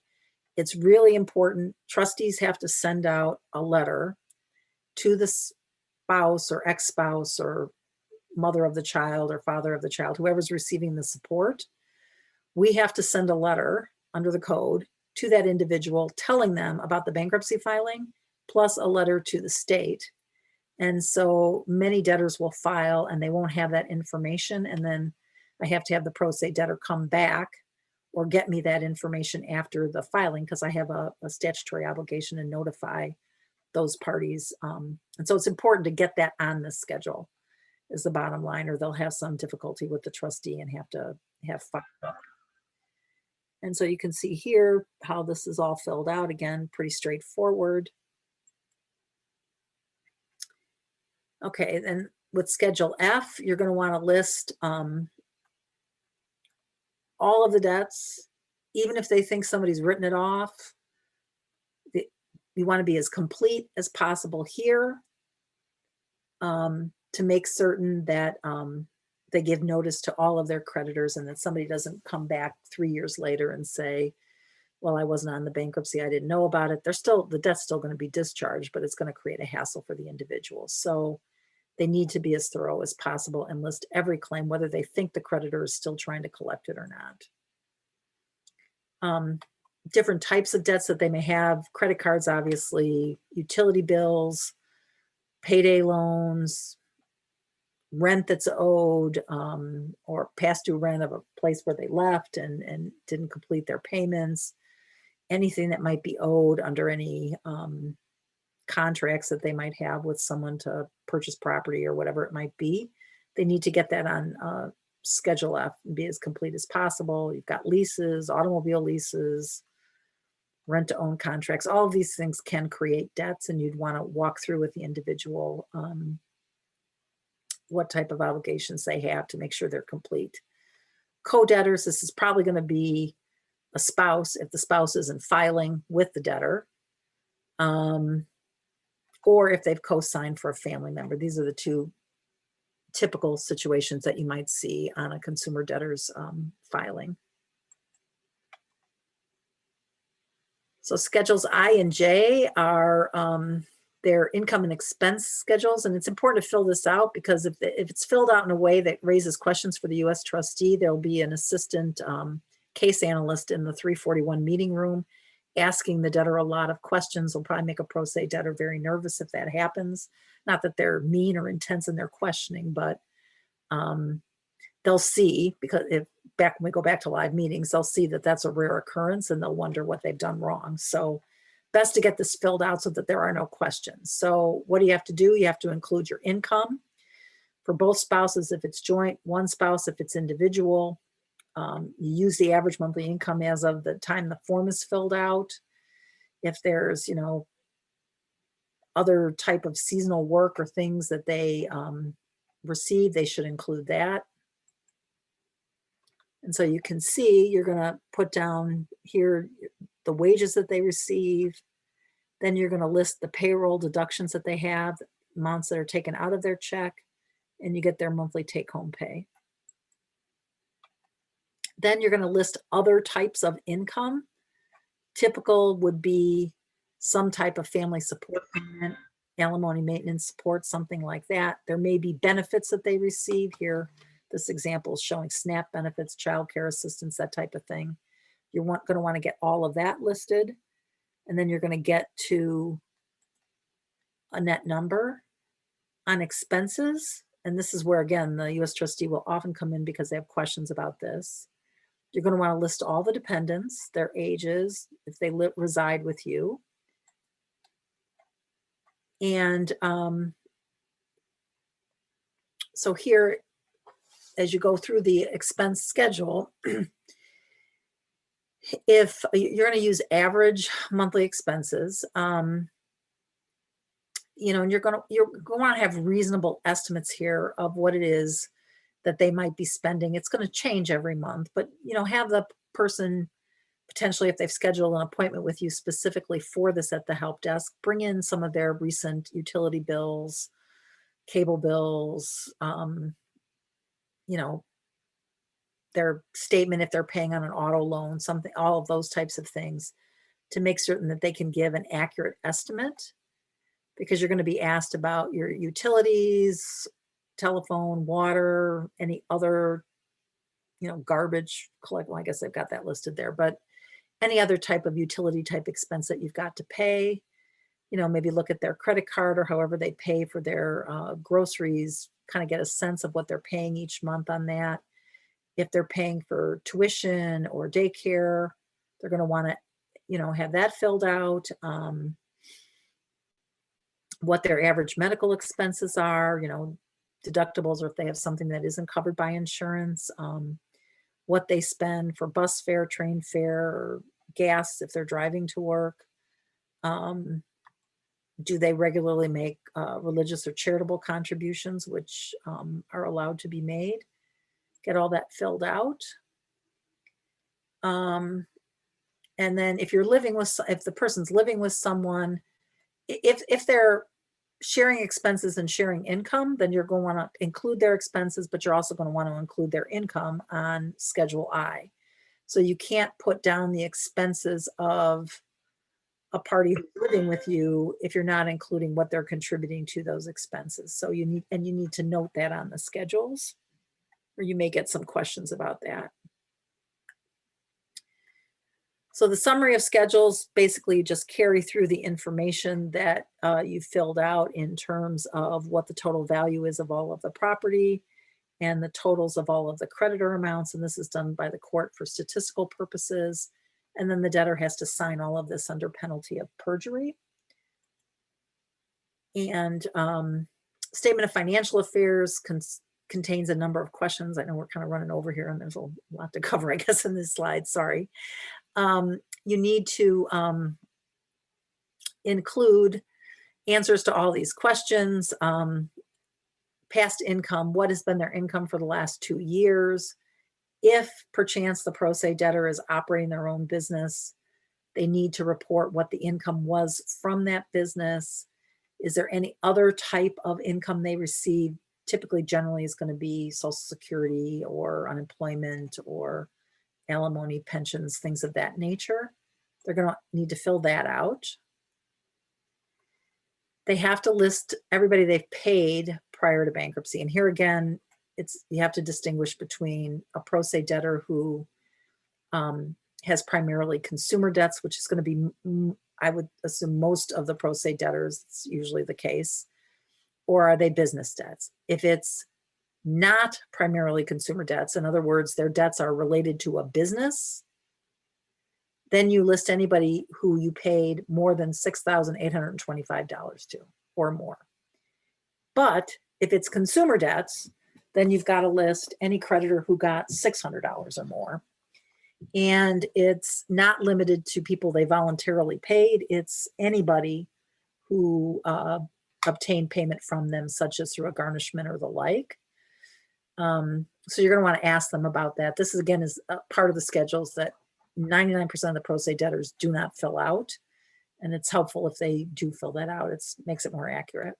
It's really important. Trustees have to send out a letter to the spouse or ex-spouse or mother of the child or father of the child, whoever's receiving the support. We have to send a letter under the code to that individual telling them about the bankruptcy filing, plus a letter to the state. And so many debtors will file and they won't have that information. And then I have to have the pro se debtor come back or get me that information after the filing, because I have a statutory obligation to notify those parties. And so it's important to get that on the schedule is the bottom line, or they'll have some difficulty with the trustee and have to have filed up. And so you can see here how this is all filled out. Again, pretty straightforward. Okay, then with Schedule F, you're going to want to list all of the debts, even if they think somebody's written it off. You want to be as complete as possible here to make certain that they give notice to all of their creditors and that somebody doesn't come back 3 years later and say, well, I wasn't on the bankruptcy, I didn't know about it. The debt's still going to be discharged, but it's going to create a hassle for the individual. So they need to be as thorough as possible and list every claim, whether they think the creditor is still trying to collect it or not. Different types of debts that they may have: credit cards, obviously, utility bills, payday loans, rent that's owed, or past due rent of a place where they left and didn't complete their payments, anything that might be owed under any contracts that they might have with someone to purchase property or whatever it might be. They need to get that on Schedule F and be as complete as possible. You've got leases, automobile leases, rent to own contracts. All of these things can create debts, and you'd want to walk through with the individual what type of obligations they have to make sure they're complete. Co-debtors, this is probably going to be a spouse if the spouse isn't filing with the debtor, or if they've co-signed for a family member. These are the two typical situations that you might see on a consumer debtor's filing. So Schedules I and J are their income and expense schedules, and it's important to fill this out because if it's filled out in a way that raises questions for the U.S. trustee, there'll be an assistant case analyst in the 341 meeting room asking the debtor a lot of questions. Will probably make a pro se debtor very nervous if that happens. Not that they're mean or intense in their questioning, but they'll see, because when we go back to live meetings, they'll see that that's a rare occurrence and they'll wonder what they've done wrong. So best to get this filled out so that there are no questions. So what do you have to do? You have to include your income for both spouses if it's joint, one spouse if it's individual. You use the average monthly income as of the time the form is filled out. If there's, other type of seasonal work or things that they receive, they should include that. And so you can see, you're going to put down here the wages that they receive. Then you're going to list the payroll deductions that they have, amounts that are taken out of their check, and you get their monthly take-home pay. Then you're going to list other types of income. Typical would be some type of family support payment, alimony maintenance support, something like that. There may be benefits that they receive here. This example is showing SNAP benefits, child care assistance, that type of thing. You're going to want to get all of that listed. And then you're going to get to a net number on expenses. And this is where, again, the U.S. trustee will often come in because they have questions about this. You're going to want to list all the dependents, their ages, if they reside with you. And so here, as you go through the expense schedule, if you're going to use average monthly expenses, and you're going to want to have reasonable estimates here of what it is that they might be spending. It's going to change every month, but have the person potentially if they've scheduled an appointment with you specifically for this at the help desk, bring in some of their recent utility bills, cable bills, you know, their statement if they're paying on an auto loan, something, all of those types of things, to make certain that they can give an accurate estimate, because you're going to be asked about your utilities, telephone, water, any other, you know, garbage collect. Well, I guess they've got that listed there, but any other type of utility type expense that you've got to pay. You know, maybe look at their credit card or however they pay for their groceries, kind of get a sense of what they're paying each month on that. If they're paying for tuition or daycare, they're going to want to, you know, have that filled out. What their average medical expenses are, you know, deductibles, or if they have something that isn't covered by insurance, what they spend for bus fare, train fare, or gas if they're driving to work. Do they regularly make religious or charitable contributions, which are allowed to be made? Get all that filled out. And then if you're living with, if the person's living with someone, if they're sharing expenses and sharing income, then you're going to want to include their expenses, but you're also going to want to include their income on Schedule I. So you can't put down the expenses of a party who's living with you if you're not including what they're contributing to those expenses. So you need to note that on the schedules, or you may get some questions about that. So the summary of schedules basically just carry through the information that you filled out in terms of what the total value is of all of the property and the totals of all of the creditor amounts. And this is done by the court for statistical purposes. And then the debtor has to sign all of this under penalty of perjury. And statement of financial affairs contains a number of questions. I know we're kind of running over here and there's a lot to cover, I guess, in this slide, sorry. You need to include answers to all these questions. Past income, what has been their income for the last 2 years? If perchance the pro se debtor is operating their own business, they need to report what the income was from that business. Is there any other type of income they receive? Typically, generally is going to be Social Security or unemployment or alimony, pensions, things of that nature. They're going to need to fill that out. They have to list everybody they've paid prior to bankruptcy. And here again, you have to distinguish between a pro se debtor who has primarily consumer debts, which is going to be, I would assume, most of the pro se debtors, it's usually the case, or are they business debts? If it's not primarily consumer debts, in other words, their debts are related to a business, then you list anybody who you paid more than $6,825 to or more. But if it's consumer debts, then you've got to list any creditor who got $600 or more. And it's not limited to people they voluntarily paid. It's anybody who obtained payment from them, such as through a garnishment or the like. So you're going to want to ask them about that. This is, again, is a part of the schedules that 99% of the pro se debtors do not fill out. And it's helpful if they do fill that out. It makes it more accurate.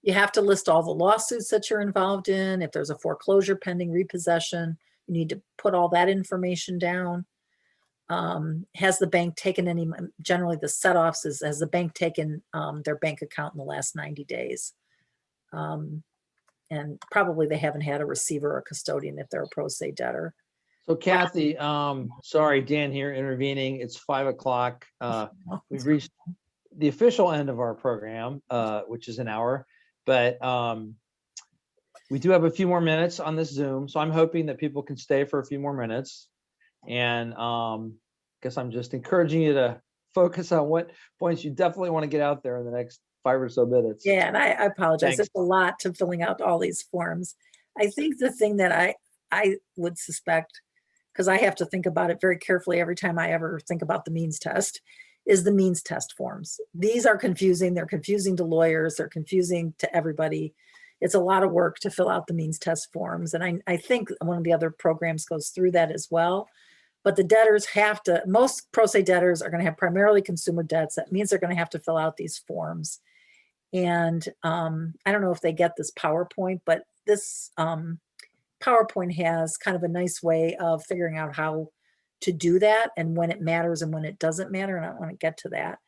You have to list all the lawsuits that you're involved in. If there's a foreclosure pending, repossession, you need to put all that information down. Has the bank taken any, generally the set-offs is, has the bank taken their bank account in the last 90 days? And probably they haven't had a receiver or custodian if they're a pro se debtor. So Kathy, sorry, Dan here intervening. It's 5 o'clock. We've reached the official end of our program, which is an hour, but we do have a few more minutes on this Zoom. So I'm hoping that people can stay for a few more minutes. And guess I'm just encouraging you to focus on what points you definitely want to get out there in the next 5 or so minutes. Yeah, and I apologize. Thanks. It's a lot to filling out all these forms. I think the thing that I would suspect, because I have to think about it very carefully every time I ever think about the means test, is the means test forms. These are confusing. They're confusing to lawyers. They're confusing to everybody. It's a lot of work to fill out the means test forms. And I think one of the other programs goes through that as well. But the debtors have to, most pro se debtors are going to have primarily consumer debts. That means they're going to have to fill out these forms. And I don't know if they get this PowerPoint, but this PowerPoint has kind of a nice way of figuring out how to do that and when it matters and when it doesn't matter. And I want to get to that.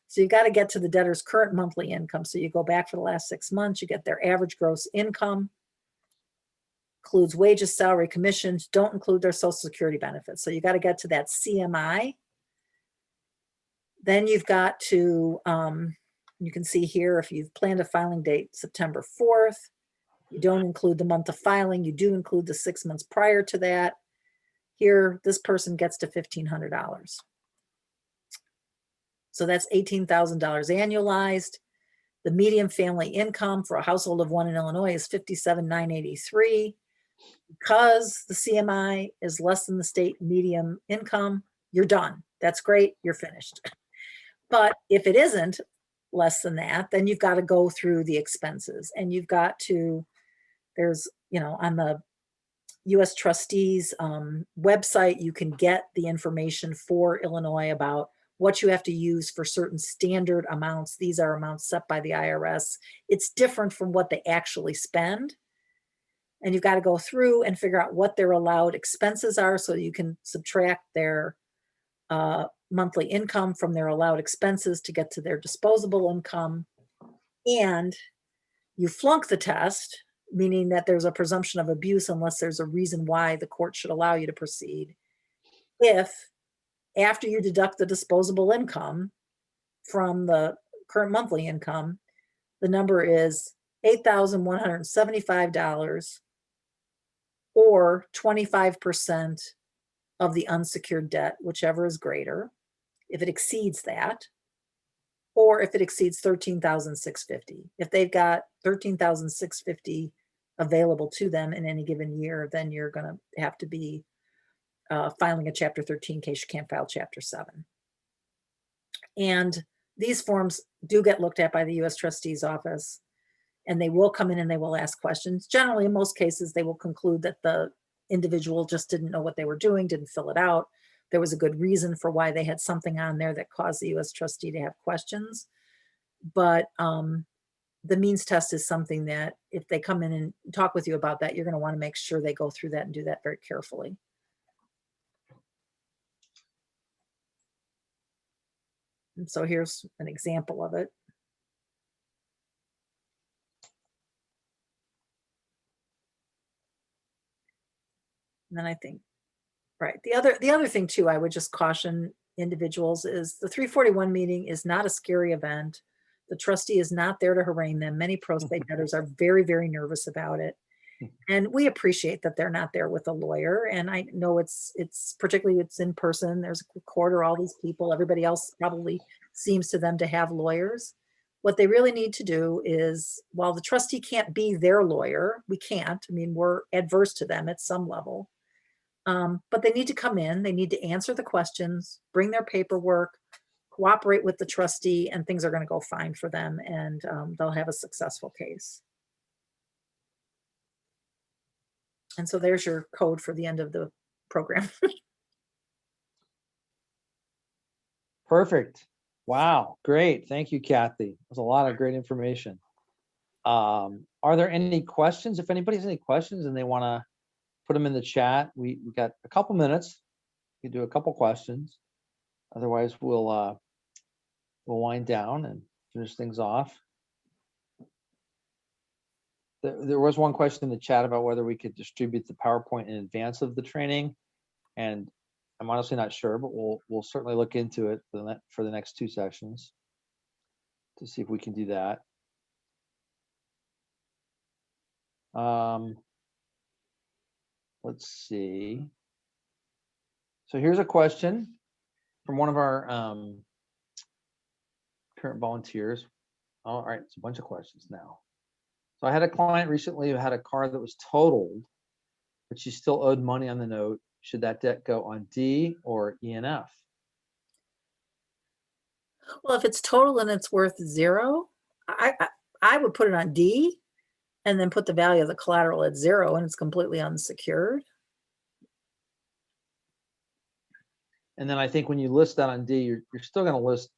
So you got to get to the debtor's current monthly income. So you go back for the last 6 months, you get their average gross income, includes wages, salary, commissions, don't include their Social Security benefits. So you got to get to that CMI. Then you've got to, you can see here, if you've planned a filing date September 4th, you don't include the month of filing, you do include the 6 months prior to that. Here, this person gets to $1,500. So that's $18,000 annualized. The median family income for a household of 1 in Illinois is $57,983. Because the CMI is less than the state median income, you're done. That's great, you're finished. But if it isn't less than that, then you've got to go through the expenses, and you've got to, there's, you know, on the U.S. trustees website, you can get the information for Illinois about what you have to use for certain standard amounts. These are amounts set by the IRS. It's different from what they actually spend. And you've got to go through and figure out what their allowed expenses are so you can subtract their monthly income from their allowed expenses to get to their disposable income. And you flunk the test, meaning that there's a presumption of abuse unless there's a reason why the court should allow you to proceed. If after you deduct the disposable income from the current monthly income, the number is $8,175 or 25% of the unsecured debt, whichever is greater, if it exceeds that, or if it exceeds $13,650. If they've got $13,650 available to them in any given year, then you're going to have to be filing a Chapter 13 case. You can't file Chapter 7. And these forms do get looked at by the U.S. Trustee's office, and they will come in and they will ask questions. Generally, in most cases, they will conclude that the individual just didn't know what they were doing, didn't fill it out. There was a good reason for why they had something on there that caused the U.S. Trustee to have questions. But the means test is something that if they come in and talk with you about that, you're going to want to make sure they go through that and do that very carefully. And so here's an example of it. And then I think, right, the other thing too, I would just caution individuals is the 341 meeting is not a scary event. The trustee is not there to harangue them. Many pro se debtors are very, very nervous about it. And we appreciate that they're not there with a lawyer. And I know it's particularly it's in person. There's a recorder, all these people, everybody else probably seems to them to have lawyers. What they really need to do is, while the trustee can't be their lawyer, we can't, I mean, we're adverse to them at some level. But they need to come in, they need to answer the questions, bring their paperwork, cooperate with the trustee, and things are going to go fine for them, and they'll have a successful case. And so there's your code for the end of the program. Perfect. Wow, great. Thank you, Kathy. That's a lot of great information. Are there any questions? If anybody has any questions and they want to put them in the chat, we got a couple minutes. We can do a couple questions. Otherwise, we'll wind down and finish things off. There was one question in the chat about whether we could distribute the PowerPoint in advance of the training, and I'm honestly not sure, but we'll certainly look into it for the next 2 sessions to see if we can do that. Let's see. So here's a question from one of our current volunteers. All right, it's a bunch of questions now. So I had a client recently who had a car that was totaled, but she still owed money on the note. Should that debt go on D or E and F? Well, if it's total and it's worth 0, I would put it on D and then put the value of the collateral at 0 and it's completely unsecured. And then I think when you list that on D, you're still going to list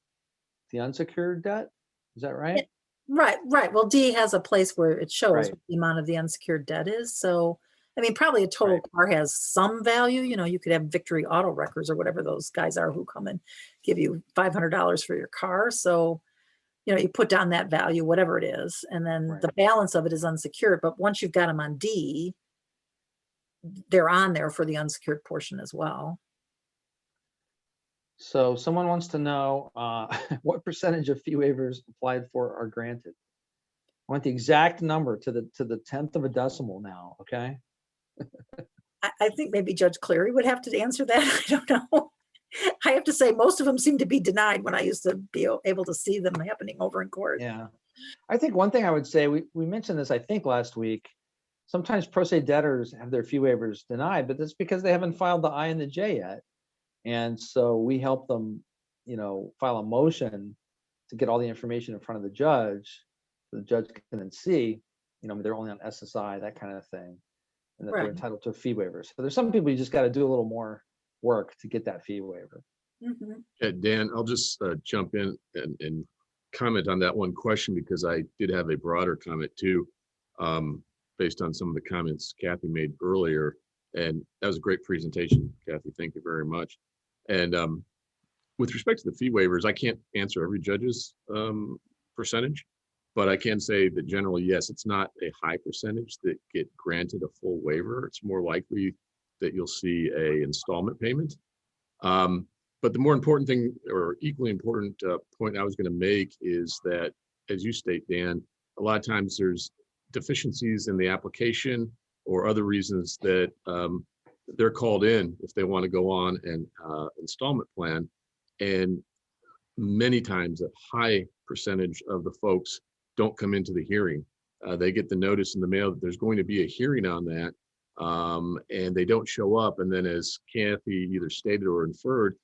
the unsecured debt. Is that right? Right. Well, D has a place where it shows Right. what the amount of the unsecured debt is. So, I mean, probably a total Right. car has some value. You could have Victory Auto Records or whatever those guys are who come and give you $500 for your car. So, you put down that value, whatever it is, and then Right. the balance of it is unsecured. But once you've got them on D, they're on there for the unsecured portion as well. So someone wants to know what percentage of fee waivers applied for are granted. I want the exact number to the 10th of a decimal now. Okay. I think maybe Judge Cleary would have to answer that. I don't know. I have to say, most of them seem to be denied when I used to be able to see them happening over in court. Yeah. I think one thing I would say, we mentioned this, I think last week, sometimes pro se debtors have their fee waivers denied, but that's because they haven't filed the I and the J yet. And so we help them, file a motion to get all the information in front of the judge. So the judge can then see, they're only on SSI, that kind of thing, and that they're Right. entitled to a fee waiver. So there's some people you just got to do a little more work to get that fee waiver. Mhm. Yeah, Dan, I'll just jump in and comment on that one question, because I did have a broader comment too, based on some of the comments Kathy made earlier. And that was a great presentation, Kathy. Thank you very much. And with respect to the fee waivers, I can't answer every judge's percentage, but I can say that generally, yes, it's not a high percentage that get granted a full waiver. It's more likely that you'll see a installment payment. But the more important thing, or equally important point I was going to make, is that, as you state, Dan, a lot of times there's deficiencies in the application or other reasons that they're called in if they want to go on an installment plan. And many times a high percentage of the folks don't come into the hearing. They get the notice in the mail that there's going to be a hearing on that, and they don't show up. And then, as Kathy either stated or inferred,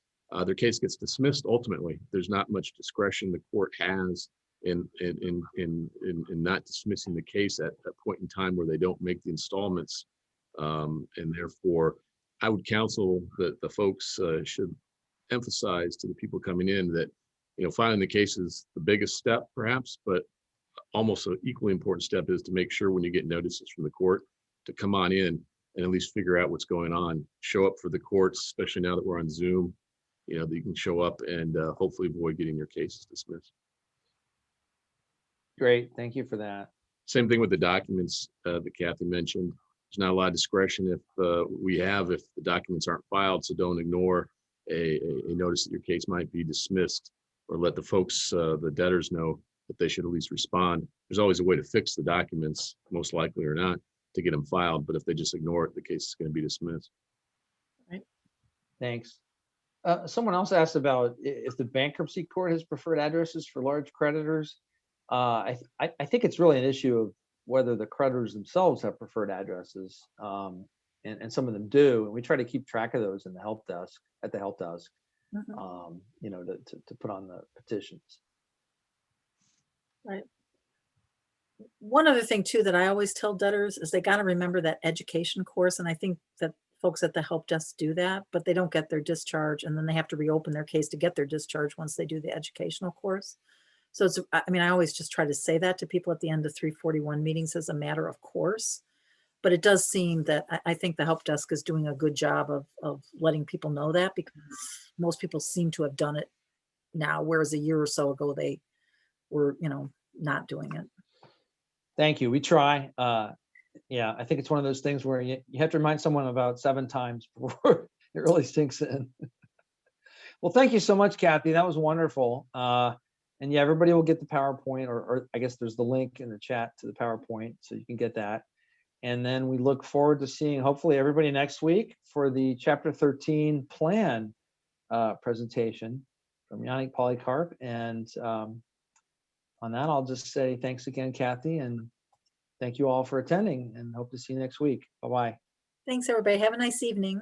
their case gets dismissed ultimately. There's not much discretion the court has in not dismissing the case at a point in time where they don't make the installments. And therefore, I would counsel that the folks should emphasize to the people coming in that, filing the case is the biggest step perhaps, but almost an equally important step is to make sure when you get notices from the court to come on in and at least figure out what's going on, show up for the courts, especially now that we're on Zoom, that you can show up and hopefully avoid getting your cases dismissed. Great. Thank you for that. Same thing with the documents that Kathy mentioned. There's not a lot of discretion if the documents aren't filed, so don't ignore a notice that your case might be dismissed, or let the folks, the debtors, know that they should at least respond. There's always a way to fix the documents, most likely or not, to get them filed, but if they just ignore it, the case is going to be dismissed. Right. Thanks. Someone else asked about if the bankruptcy court has preferred addresses for large creditors. I think it's really an issue of whether the creditors themselves have preferred addresses, and some of them do, and we try to keep track of those in the help desk, Mhm. to put on the petitions. Right. One other thing too that I always tell debtors is they got to remember that education course, and I think that folks at the help desk do that, but they don't get their discharge, and then they have to reopen their case to get their discharge once they do the educational course. So I always just try to say that to people at the end of 341 meetings as a matter of course. But it does seem that I think the help desk is doing a good job of letting people know that, because most people seem to have done it now, whereas a year or so ago they were, not doing it. Thank you. We try. Yeah, I think it's one of those things where you have to remind someone about 7 times before it really sinks in. Well, thank you so much, Kathy. That was wonderful. And yeah, everybody will get the PowerPoint, or I guess there's the link in the chat to the PowerPoint, so you can get that. And then we look forward to seeing hopefully everybody next week for the Chapter 13 plan presentation from Yannick Polycarp. And on that, I'll just say thanks again, Kathy, and thank you all for attending, and hope to see you next week. Bye-bye. Thanks, everybody. Have a nice evening.